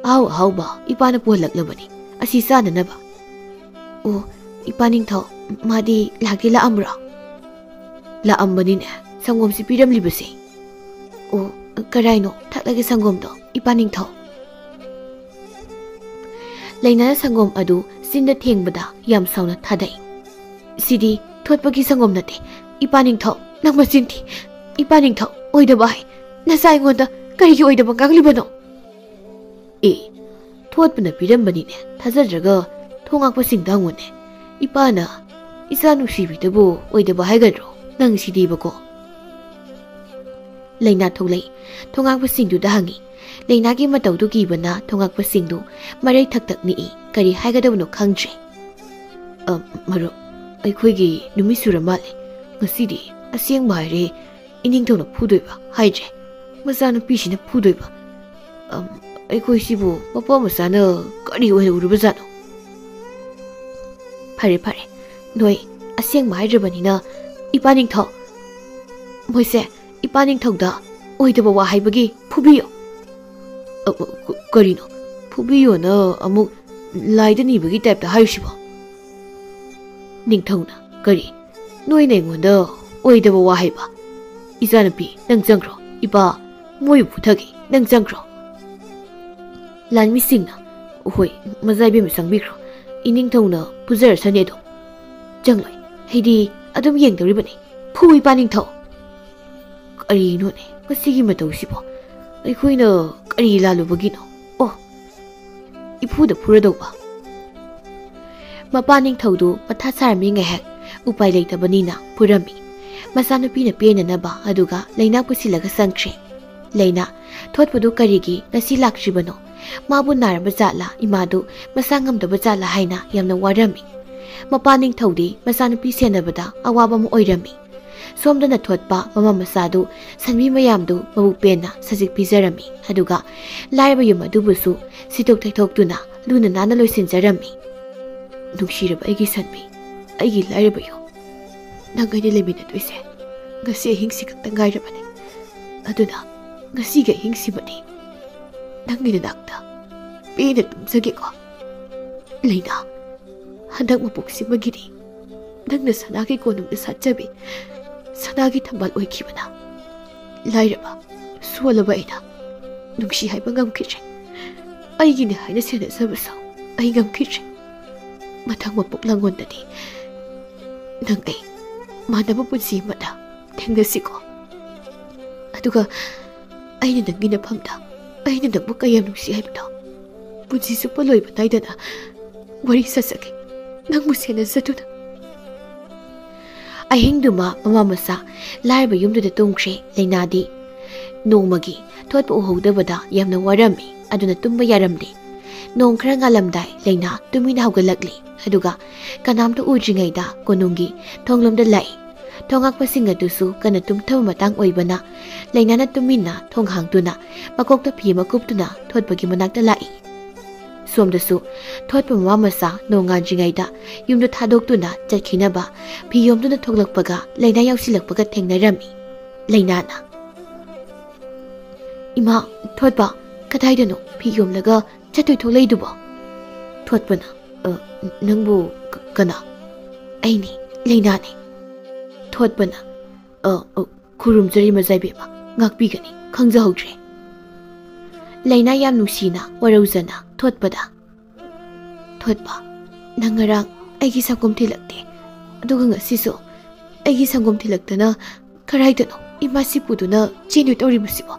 ꯑꯍꯥꯎꯕ ꯏꯄꯥꯅ ꯄꯨꯍꯜꯂꯛꯂꯕꯅꯤ, ꯑꯁꯤ ꯆꯥꯅꯅꯕ꯫ ꯑꯣ, ꯏꯄꯥ ꯅꯤꯡꯊꯧ, ꯃꯥꯗꯤ ꯂꯥꯛꯑꯝꯕ꯭ꯔꯣ? ꯂꯥꯛꯑꯝꯕꯅꯤꯅꯦ, ꯁꯪꯒꯣꯝꯁꯤ ꯄꯤꯔꯝꯂꯤꯕꯁꯦ꯫ ꯑꯣ, ꯀꯔꯥꯏꯅꯣ ꯊꯛꯂꯒꯦ ꯁꯪꯒꯣꯝꯗꯣ, ꯏꯄꯥ ꯅꯤꯡꯊꯧ꯫ ꯂꯩꯅꯥꯅ ꯁꯪꯒꯣꯝ ꯑꯗꯨ ꯆꯤꯟꯗ ꯊꯦꯡꯕꯗ ꯌꯥꯝ ꯁꯥꯎꯅ ꯊꯥꯗꯩ꯫ ꯁꯤꯗꯤ ꯊꯣꯠꯄꯒꯤ ꯁꯪꯒꯣꯝ ꯅꯠꯇꯦ, ꯏꯄꯥ ꯅꯤꯡꯊꯧ, ꯅꯪ ꯃꯆꯤꯟ ꯊꯤ꯫ ꯏꯄꯥ ꯅꯤꯡꯊꯧ, ꯑꯣꯏꯗꯕ ꯍꯥꯏ, ꯅꯆꯥ ꯑꯩꯉꯣꯟꯗ ꯀꯔꯤꯒꯤ ꯑꯣꯏꯗꯕ ꯉꯥꯡꯂꯤꯕꯅꯣ? ꯊꯣꯠꯄꯅ ꯄꯤꯔꯝꯕꯅꯤꯅꯦ, ꯊꯥꯖꯗ꯭ꯔꯒ ꯊꯣꯡꯉꯥꯛꯄꯁꯤꯡꯗ ꯍꯪꯉꯨꯅꯦ꯫ ꯏꯄꯥꯅ ꯏꯆꯥ ꯅꯨꯡꯁꯤꯕꯤꯗꯕꯨ ꯑꯣꯏꯗꯕ ꯍꯥꯏꯒꯗ꯭ꯔꯣ? ꯅꯪ ꯁꯤꯗꯤꯕꯀꯣ꯫ ꯂꯩꯅꯥ ꯊꯣꯛꯂꯛꯏ, ꯊꯣꯡꯉꯥꯛꯄꯁꯤꯡꯗꯨꯗ ꯍꯪꯉꯤ꯫ ꯂꯩꯅꯥꯒꯤ ꯃꯇꯧꯗꯨ ꯀꯤꯕꯅ ꯊꯣꯡꯉꯥꯛꯄꯁꯤꯡꯗꯨ ꯃꯔꯩ ꯊꯛ ꯅꯤꯛꯏ, ꯀꯔꯤ ꯍꯥꯏꯒꯗꯕꯅꯣ ꯈꯪꯗ꯭ꯔꯦ꯫ ꯃꯔꯨꯞ, ꯑꯩꯈꯣꯏꯒꯤ ꯅꯨꯃꯤꯠ ꯁꯨꯔ ꯃꯥꯜꯂꯦ꯫ ꯉꯁꯤꯗꯤ ꯑꯁꯦꯡꯕ ꯍꯥꯏꯔꯦ ꯏꯅꯤꯡꯊꯧꯅ ꯐꯨꯗꯣꯏꯕ ꯍꯥꯏꯗ꯭ꯔꯦ, ꯃꯆꯥꯅꯨꯄꯤꯁꯤꯅ ꯐꯨꯗꯣꯏꯕ꯫ ꯑꯩꯈꯣꯏꯁꯤꯕꯨ ꯃꯄꯥ ꯃꯆꯥꯅ ꯀꯔꯤ ꯑꯣꯏꯅ ꯎꯔꯨꯕꯖꯥꯠꯅꯣ? ꯐꯔꯦ, ꯅꯣꯏ ꯑꯁꯦꯡꯕ ꯍꯥꯏꯗ꯭ꯔꯕꯅꯤꯅ ꯏꯄꯥ ꯅꯤꯡꯊꯧ, ꯃꯣꯏꯁꯦ ꯏꯄꯥ ꯅꯤꯡꯊꯧꯗ ꯑꯣꯏꯗꯕ ꯋꯥ ꯍꯥꯏꯕꯒꯤ ꯐꯨꯕꯤꯌꯣ꯫ ꯀꯔꯤꯅꯣ ꯐꯨꯕꯤꯌꯣꯅ ꯑꯃꯨꯛ ꯂꯥꯏꯗ ꯅꯤꯕꯒꯤ ꯇꯥꯏꯞꯇ ꯍꯥꯏꯔꯤꯁꯤꯕꯣ? ꯅꯤꯡꯊꯧꯅ, ꯀꯔꯤ ꯅꯣꯏꯅ ꯑꯩꯉꯣꯟꯗ ꯑꯣꯏꯗꯕ ꯋꯥ ꯍꯥꯏꯕ? ꯏꯆꯥꯅꯨꯄꯤ, ꯅꯪ ꯆꯪꯈ꯭ꯔꯣ, ꯏꯄꯥ ꯃꯣꯏꯕꯨ ꯐꯨꯊꯒꯦ, ꯅꯪ ꯆꯪꯈ꯭ꯔꯣ꯫ ꯂꯥꯟꯃꯤꯁꯤꯡꯅ, ꯍꯣꯏ ꯃꯆꯥꯏꯕꯦꯝꯃ ꯆꯪꯕꯤꯈ꯭ꯔꯣ, ꯏꯅꯤꯡꯊꯧꯅ ꯐꯨꯖꯔꯁꯅꯤ ꯑꯗꯨꯝ꯫ ꯆꯪꯂꯣꯏ, ꯑꯩꯗꯤ ꯑꯗꯨꯝ ꯌꯦꯡꯗꯧꯔꯤꯕꯅꯤ, ꯐꯨ ꯏꯄꯥ ꯅꯤꯡꯊꯧ꯫ ꯀꯔꯤꯅꯣꯅꯦ ꯃꯁꯤꯒꯤ ꯃꯇꯧꯁꯤꯕꯣ? ꯑꯩꯈꯣꯏꯅ ꯀꯔꯤ ꯂꯥꯜꯂꯨꯕꯒꯤꯅꯣ? ꯑꯣ, ꯏꯐꯨꯗ ꯐꯨꯔꯗꯧꯕ꯫ ꯃꯄꯥ ꯅꯤꯡꯊꯧꯗꯨ ꯃꯊꯥ ꯁꯥꯔꯝꯃꯤ ꯉꯥꯏꯍꯥꯛ, ꯎꯄꯥꯏ ꯂꯩꯇꯕꯅꯤꯅ ꯐꯨꯔꯝꯃꯤ꯫ ꯃꯆꯥꯅꯨꯄꯤꯅ ꯄꯦꯟꯅꯅꯕ ꯑꯗꯨꯒ ꯂꯩꯅꯥ ꯄꯨꯁꯤꯜꯂꯒ ꯆꯪꯈ꯭ꯔꯦ꯫ ꯂꯩꯅꯥ, ꯊꯣꯠꯄꯗꯨ ꯀꯔꯤꯒꯤ ꯉꯁꯤ ꯂꯥꯛꯇ꯭ꯔꯤꯕꯅꯣ? ꯃꯥꯕꯨ ꯅꯥꯔꯕ ꯖꯥꯠꯂꯥ, ꯏꯃꯥꯗꯨ ꯃꯁꯥ ꯉꯝꯗꯕ ꯖꯥꯠꯂꯥ ꯍꯥꯏꯅ ꯌꯥꯝꯅ ꯋꯥꯔꯝꯃꯤ꯫ ꯃꯄꯥ ꯅꯤꯡꯊꯧꯗꯤ ꯃꯆꯥꯅꯨꯄꯤ ꯁꯦꯟꯅꯕꯗ ꯑꯋꯥꯕ ꯑꯃ ꯑꯣꯏꯔꯝꯃꯤ꯫ ꯁꯣꯝꯗꯅ ꯊꯣꯠꯄ ꯃꯃꯥ ꯃꯆꯥꯗꯨ ꯁꯟꯕꯤ ꯃꯌꯥꯝꯗꯨ ꯃꯕꯨꯛ ꯄꯦꯟꯅ ꯁꯖꯤꯛ ꯄꯤꯖꯔꯝꯃꯤ, ꯑꯗꯨꯒ ꯂꯥꯏꯔꯕ ꯌꯨꯝ ꯑꯗꯨꯕꯨꯁꯨ ꯁꯤꯠꯇꯣꯛ ꯇꯩꯊꯣꯛꯇꯨꯅ ꯂꯨꯅ ꯅꯥꯟꯅ ꯂꯣꯏꯁꯤꯟꯖꯔꯝꯃꯤ꯫ ꯅꯨꯡꯁꯤꯔꯕ ꯑꯩꯒꯤ ꯁꯟꯕꯤ, ꯑꯩꯒꯤ ꯂꯥꯏꯔꯕ ꯌꯨꯝ, ꯅꯪ ꯑꯩꯅ ꯂꯩꯃꯤꯟꯅꯗꯣꯏꯁꯦ ꯉꯁꯤ ꯑꯍꯤꯡꯁꯤ ꯈꯛꯇ ꯉꯥꯏꯔꯕꯅꯤ꯫ ꯑꯗꯨꯅ ꯉꯁꯤꯒꯤ ꯑꯍꯤꯡꯁꯤꯃꯗꯤ ꯅꯪꯒꯤ ꯅꯅꯥꯛꯇ ꯄꯦꯟꯅ ꯇꯨꯝꯖꯒꯦꯀꯣ꯫ ꯂꯩꯅꯥ, ꯍꯟꯗꯛ ꯃꯄꯣꯛꯁꯤꯃꯒꯤꯗꯤ ꯅꯪꯅ ꯁꯅꯥꯒꯤ ꯀꯣꯅꯨꯡꯗ ꯁꯥꯠꯆꯕꯤ ꯁꯅꯥꯒꯤ ꯊꯝꯕꯥꯜ ꯑꯣꯏꯈꯤꯕꯅ ꯂꯥꯏꯔꯕ ꯁꯣꯜꯂꯕ ꯑꯩꯅ ꯅꯨꯡꯁꯤ ꯍꯥꯏꯕ ꯉꯝꯈꯤꯗ꯭ꯔꯦ꯫ ꯑꯩꯒꯤꯅꯦ ꯍꯥꯏꯅ ꯁꯦꯟꯅꯖꯕꯁꯨ ꯑꯩ ꯉꯝꯈꯤꯗ꯭ꯔꯦ꯫ ꯃꯊꯪ ꯃꯄꯣꯛ ꯂꯥꯡꯒꯣꯟꯗꯗꯤ ꯅꯪ ꯑꯩ ꯃꯥꯟꯅꯕ ꯄꯨꯟꯁꯤ ꯑꯃꯗ ꯊꯦꯡꯅꯁꯤꯀꯣ꯫ ꯑꯗꯨꯒ ꯑꯩꯅ ꯅꯪꯒꯤ ꯅꯐꯝꯗ ꯑꯩꯅ ꯅꯪꯕꯨ ꯀꯌꯥꯝ ꯅꯨꯡꯁꯤ ꯍꯥꯏꯕꯗꯣ ꯄꯨꯟꯁꯤ ꯆꯨꯞꯄ ꯂꯣꯏꯕ ꯅꯥꯏꯗꯅ ꯋꯥꯔꯤ ꯁꯥꯖꯒꯦ, ꯅꯪꯕꯨ ꯁꯦꯟꯅꯖꯗꯨꯅ꯫ ꯑꯍꯤꯡꯗꯨꯃ ꯃꯃꯥ ꯃꯆꯥ ꯂꯥꯏꯔꯕ ꯌꯨꯝꯗꯨꯗ ꯇꯨꯝꯈ꯭ꯔꯦ꯫ ꯂꯩꯅꯥꯗꯤ ꯅꯣꯡꯃꯒꯤ ꯊꯣꯠꯄ ꯎꯍꯧꯗꯕꯗ ꯌꯥꯝꯅ ꯋꯥꯔꯝꯃꯤ, ꯑꯗꯨꯅ ꯇꯨꯝꯕ ꯌꯥꯔꯝꯗꯦ꯫ ꯅꯣꯡ ꯈꯔ ꯉꯥꯜꯂꯝꯗꯥꯏ ꯂꯩꯅꯥ ꯇꯨꯃꯤꯟꯅ ꯍꯧꯒꯠꯂꯛꯂꯤ, ꯑꯗꯨꯒ ꯀꯅꯥꯝꯇ ꯎꯗ꯭ꯔꯤꯉꯩꯗ ꯀꯣꯅꯨꯡꯒꯤ ꯊꯣꯡꯂꯣꯝꯗ ꯂꯥꯛꯏ꯫ ꯊꯣꯡꯉꯥꯛꯄꯁꯤꯡ ꯑꯗꯨꯁꯨ ꯀꯟꯅ ꯇꯨꯝꯊꯕ ꯃꯇꯥꯡ ꯑꯣꯏꯕꯅ ꯂꯩꯅꯥꯅ ꯇꯨꯃꯤꯟꯅ ꯊꯣꯡ ꯍꯥꯡꯗꯨꯅ ꯃꯀꯣꯛꯇ ꯐꯤ ꯑꯃ ꯀꯨꯞꯇꯨꯅ ꯊꯣꯠꯄꯒꯤ ꯃꯅꯥꯛꯇ ꯂꯥꯛꯏ꯫ ꯁꯣꯝꯗꯁꯨ ꯊꯣꯠꯄ ꯃꯃꯥ ꯃꯆꯥ ꯅꯣꯡ ꯉꯥꯟꯗ꯭ꯔꯤꯉꯩꯗ ꯌꯨꯝꯗ ꯊꯥꯗꯣꯛꯇꯨꯅ ꯆꯠꯈꯤꯅꯕ ꯐꯤ ꯌꯣꯝꯗꯨꯅ ꯊꯣꯛꯂꯛꯄꯒ ꯂꯩꯅꯥ ꯌꯥꯎꯁꯤꯜꯂꯛꯄꯒ ꯊꯦꯡꯅꯔꯝꯃꯤ꯫ ꯂꯩꯅꯥꯅ, ꯏꯃꯥ, ꯊꯣꯠꯄ ꯀꯗꯥꯏꯗꯅꯣ ꯐꯤ ꯌꯣꯝꯂꯒ ꯆꯠꯇꯣꯏ ꯊꯣꯛꯂꯛꯏꯗꯨꯕꯣ? ꯊꯣꯠꯄꯅ, ꯅꯪꯕꯨ ꯀꯅꯥ? ꯑꯩꯅꯤ, ꯂꯩꯅꯥꯅꯤ꯫ ꯊꯣꯠꯄꯅ, ꯈꯨꯔꯨꯝꯖꯔꯤ ꯃꯆꯥꯏꯕꯦꯝꯃ, ꯉꯥꯛꯄꯤꯒꯅꯤ, ꯈꯪꯖꯍꯧꯗ꯭ꯔꯦ꯫ ꯂꯩꯅꯥ ꯌꯥꯝ ꯅꯨꯡꯁꯤꯅ ꯋꯥꯔꯧꯖꯅ ꯊꯣꯠꯄꯗ, ꯊꯣꯠꯄ, ꯅꯪ ꯉꯔꯥꯡ ꯑꯩꯒꯤ ꯁꯪꯒꯣꯝ ꯊꯤꯜꯂꯛꯇꯦ, ꯑꯗꯨꯒ ꯉꯁꯤꯁꯨ ꯑꯩꯒꯤ ꯁꯪꯒꯣꯝ ꯊꯤꯜꯂꯛꯇꯅ ꯀꯔꯥꯏꯗꯅꯣ ꯏꯃꯥꯁꯤ ꯄꯨꯗꯨꯅ ꯆꯦꯟꯗꯣꯏ ꯇꯧꯔꯤꯕꯁꯤꯕꯣ?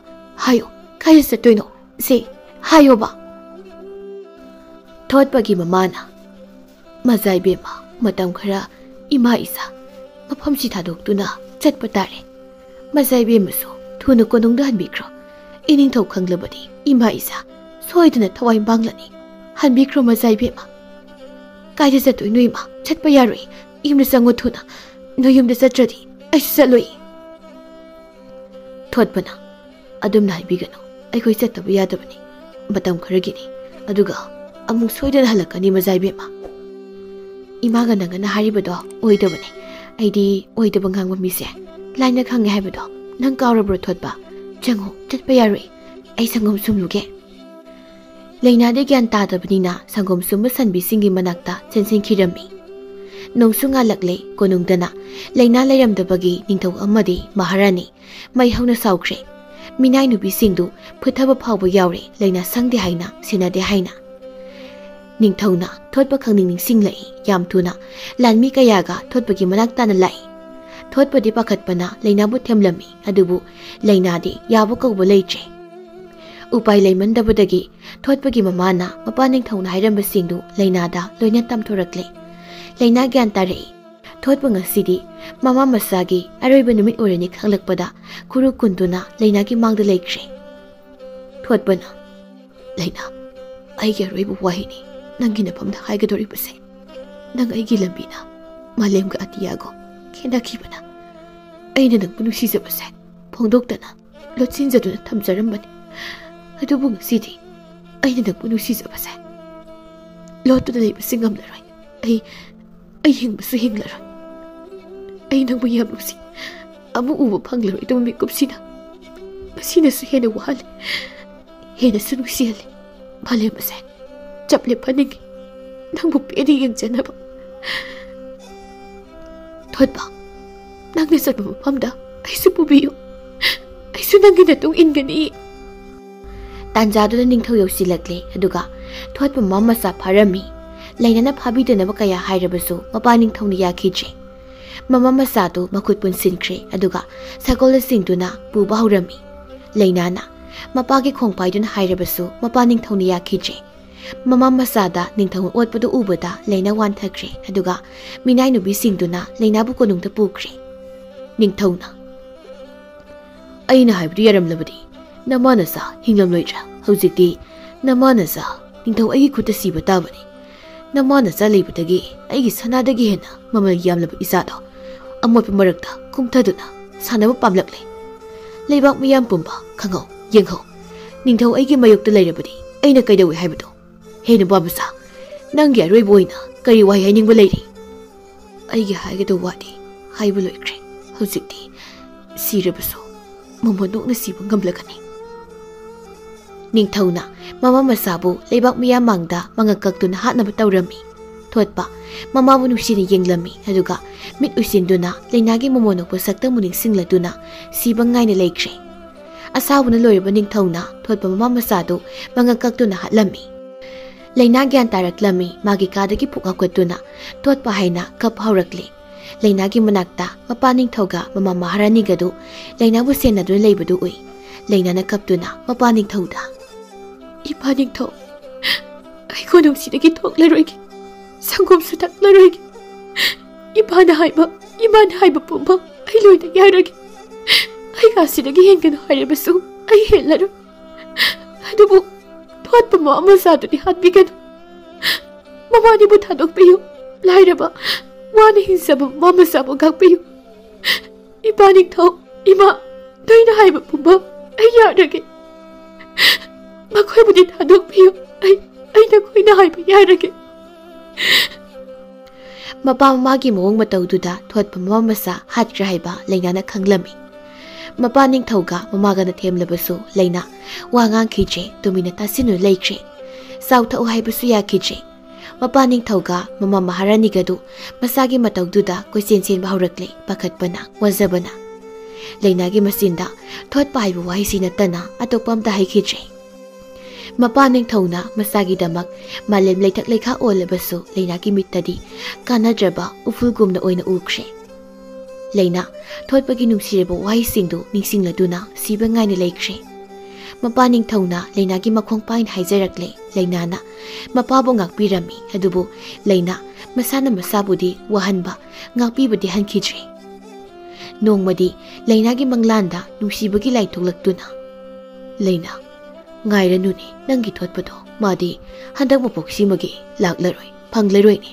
ꯍꯥꯏꯌꯣ, ꯀꯥꯏꯗ ꯆꯠꯇꯣꯏꯅꯣ? ꯁꯦ ꯍꯥꯏꯌꯣꯕ꯫ ꯊꯣꯠꯄꯒꯤ ꯃꯃꯥꯅ, ꯃꯆꯥꯏꯕꯦꯝꯃ, ꯃꯇꯝ ꯈꯔ ꯏꯃꯥ ꯏꯆꯥ ꯃꯐꯝꯁꯤ ꯊꯥꯗꯣꯛꯇꯨꯅ ꯆꯠꯄ ꯇꯥꯔꯦ꯫ ꯃꯆꯥꯏꯕꯦꯝꯃꯁꯨ ꯊꯨꯅ ꯀꯣꯅꯨꯡꯗ ꯍꯟꯕꯤꯈ꯭ꯔꯣ꯫ ꯏꯅꯤꯡꯊꯧ ꯈꯪꯂꯕꯗꯤ ꯏꯃꯥ ꯏꯆꯥ सोइदना थवाई मांगलनी हनबिख्रो मजाई बेमा कायदे चतोय नो इमा चटपा यारोय इमने संगो थुना नो युमदे चट्रदी आई चलोय थोटपना अदुमना हाइबिगनो अखोय चतबा यादबनी मतम खरगिनी अदुगा अमु सोइदना हलकनी मजाई बेमा इमागा नंगना हारिबदो ओइदबनी आइदी ओइदबा ngang मिसे लाइना खंगे हाइबदो नंग कावरब्रो थोटबा चंगो चटपा यारोय आई संगम सुमलुगे लेनादे ज्ञान तादबनीना संगम सुम सनबी सिंगी मनाक्ता चेंसिन खिरमी नोंसुंगा लकले कोनुंगदना लेना लेरमदबगी निंथौ अमदी महारानी मै हौना साउख्रे मिनाय नुबी सिंगदु फुथब फावब यावरे लेना संगदे हाइना सिनादे हाइना निंथौना थोटप खंगनिंग निंगसिंगलै याम थुना लानमी कयागा थोटपगी मनाक्ताना लाई थोटपदि पाखतपना लेनाबु थेमलमी अदुबु लेनादे याबो कौब लैत्रे उपाय लेमंदबदगी थोटपगी ममाना मपा निंथौना हाइरंबसिंगदु लेनादा लोइना तमथोरक्ले लेना ज्ञान तारे थोटप ngasiदी mama masagi aroiba numit orani khanglakpada kuru kuntuna leina ki mangda leikre thotpana leina aigi aroiba wahini nangi na pamda haigadori base nang aigi lambina malem ga atiyago khenda khibana aina nang punu sisa base phongdoktana lotsin jaduna thamjarambani adubu ngasidi aina nang punu sisa base lotu da leiba singam laroi ai hingbasu hinglaroi ai nang bu yabusi amu ubu phanglaroi to mi kupsina basina su hena wale hena sunu siale bale base chaple phaning nang bu pedi yang janaba thotba nang ne satbu phamda ai su pubiyo ai su nang ne tung ingani tanjadu ningthau yosilakle aduga thotba mama sa pharami lainana phabidana kaya hairabasu mapaning thongni yakhiche mama masatu makut pun sinkre aduga sakola singtuna puba haurami lainana mapagi khongpaidun hairabasu mapaning thongni yakhiche mama masada ningthong otpadu ubada laina wan thakre aduga minai nubi singtuna laina bu konungta pukre ningthongna aina haibri yaramlabadi namana sa hinglam loitra hojikti namana sa ningthong ai khuta siba tabani namana salibadagi aigi sanadagi hena mamal yamlab isado amot marakta kumthaduna sanaba pamlakle leibak miyam pumba khangau yengho ningthau aigi mayukta leirabadi aina kaidawi haibado hena babasa nangya roiboina kari wai hainingba leiri aigi haigado wadi haibu loikre hojikti sirabaso mamonokna siba ngamlakani ningthauna mama masabu leibak miya mangda mangakaktuna hatnaba tawrami thotpa mama bu nusini yenglami aduga mit usinduna leinagi momonok pasakta muning singladuna sibangai ne leikre asabuna loiba ningthauna thotpa mama masadu mangakaktuna hatlami leina gyan taraklami magi kadagi pukakotuna thotpa haina kap haurakle leinagi manakta mapa ningthauga mama maharani gadu leina bu senadu leibadu ui leina na kaptuna mapa ningthauda ipaning tho ai ko nung sidagi thok laroigi sangom sutak laroigi imana haiba pumba ai loina yaragi ai ga sidagi hengan haibasu ai helaru adubu thotpa mama saduni hatbiganu mama ni bu thadok piyu lairaba wani hinsaba mama sabu gakpiyu ipaning tho ima doina haiba pumba ai yaragi makoy budi thadok piyu ai na koi na haiba yarage mapa magi mong matawduda thotpa mama masa hatra haiba leina na khanglami mapa ningthauga mamaga na themlabasu leina wangang khiche tumina tasinu leikre sautha haibasu ya khiche mapa ningthauga mama maharani gadu masagi matawduda koisen bahaurakle pakhatpana wazabana leina gi masinda thotpa haibu wahisina tana atopam ta haikhiche mapa ningthauna masagi damak malem leithak lekha olabasu leina ki mittadi kanadraba ufulgumna oina ukre leina thotpagi nungsirebo wai singdu ningsingladuna sibangai ne leikre mapa ningthauna leina ki makhong pain haijarakle leina na mapa bo ngakpirami adubu leina masana masabudi wahanba ngakpibudi hankhijre nongmadi leina ki manglanda nungsibagi laithoklaktuna leina Ngairanune nangi thotpado madi handak mapok simagi laklaroi phanglaroi ni.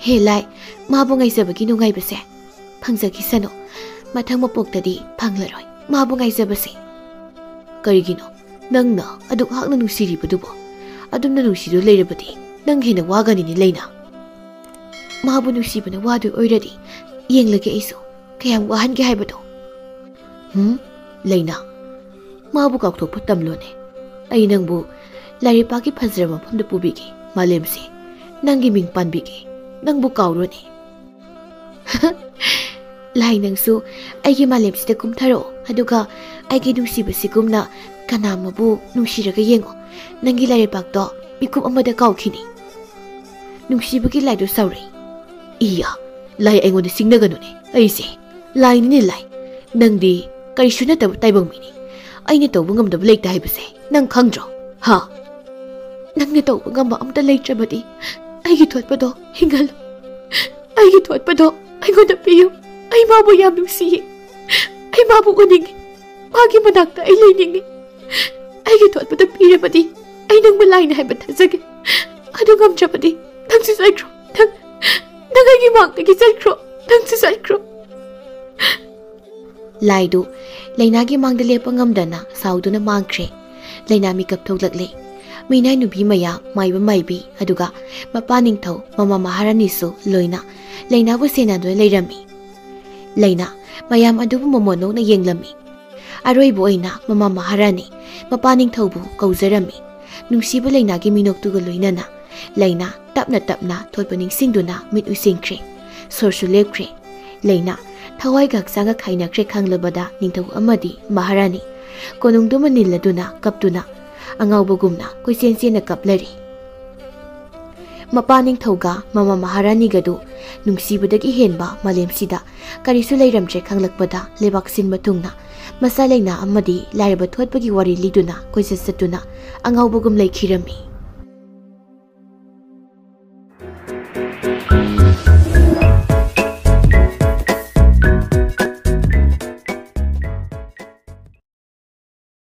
He lai mabu ngaijabagi nungaibase phangjagi sano mathang mapoktadi phanglaroi mabu ngaijabase. Karigino nangna aduk hakna nusiribadubo adumna nusido leirabadi nang hena wagani ni leina. Mabu nusibana wadu oiradi yenglage aisu kayam wahange haibado. Leina Mabu kaukthokpa tamlone ai nangbu laripaki phajra mafamda pubigi malemse nangi ming panbigi nangbu kaurone. Lai nangsu aigi malemsida kumtharo aduga aigi nungsibasi kumna kanamabu nungsiraga yengo nangi laripakto mikum amada kaukhini. Nungsibagi laido sauri. Iya lai aingonda singnaganone aise lai ni lai nangdi karishuna tab taibang mini. Aina tawba ngamdaba leita haibase nang khangdro ha nangna tawba ngamba amta leitrabadi aigi thotpado hingal aigi thotpado aigonda piyu ai mabu yam nusiye ai mabu uningi magi manakta ai leiningi aigi thotpado pirabadi ai nang malaina haiba thajage adu ngamtrabadi nang si saikro nang aigi makta gi saikro nang si saikro. Laidu Lainagi mangda lepa ngamdana sauduna mangkre Laina mikap thoglakle Minai nubi maya maiba maibi aduga mapaning thau mama maharani su loina Laina bu sena do leirami Laina mayam adubu momono na yenglami Aroi bu aina mama maharani mapaning thau bu kauzarami Nungsiba Lainagi minoktuga loinana Laina tapna thotpaning singduna mit usingkre Sorsu lepkre Laina Thawai gaksanga khainakre khanglabada ningthau amadi maharani konungduma niladuna kaptuna angaubagumna koisensiena kaplari. Mapaning thauga mama maharani gadu nungsibadagi henba malemsida karisu leiramtre khanglakpada lebaksin matungna masalaina amadi lairaba thotpagi wari liduna koisasatuna angaubagum leikhirami.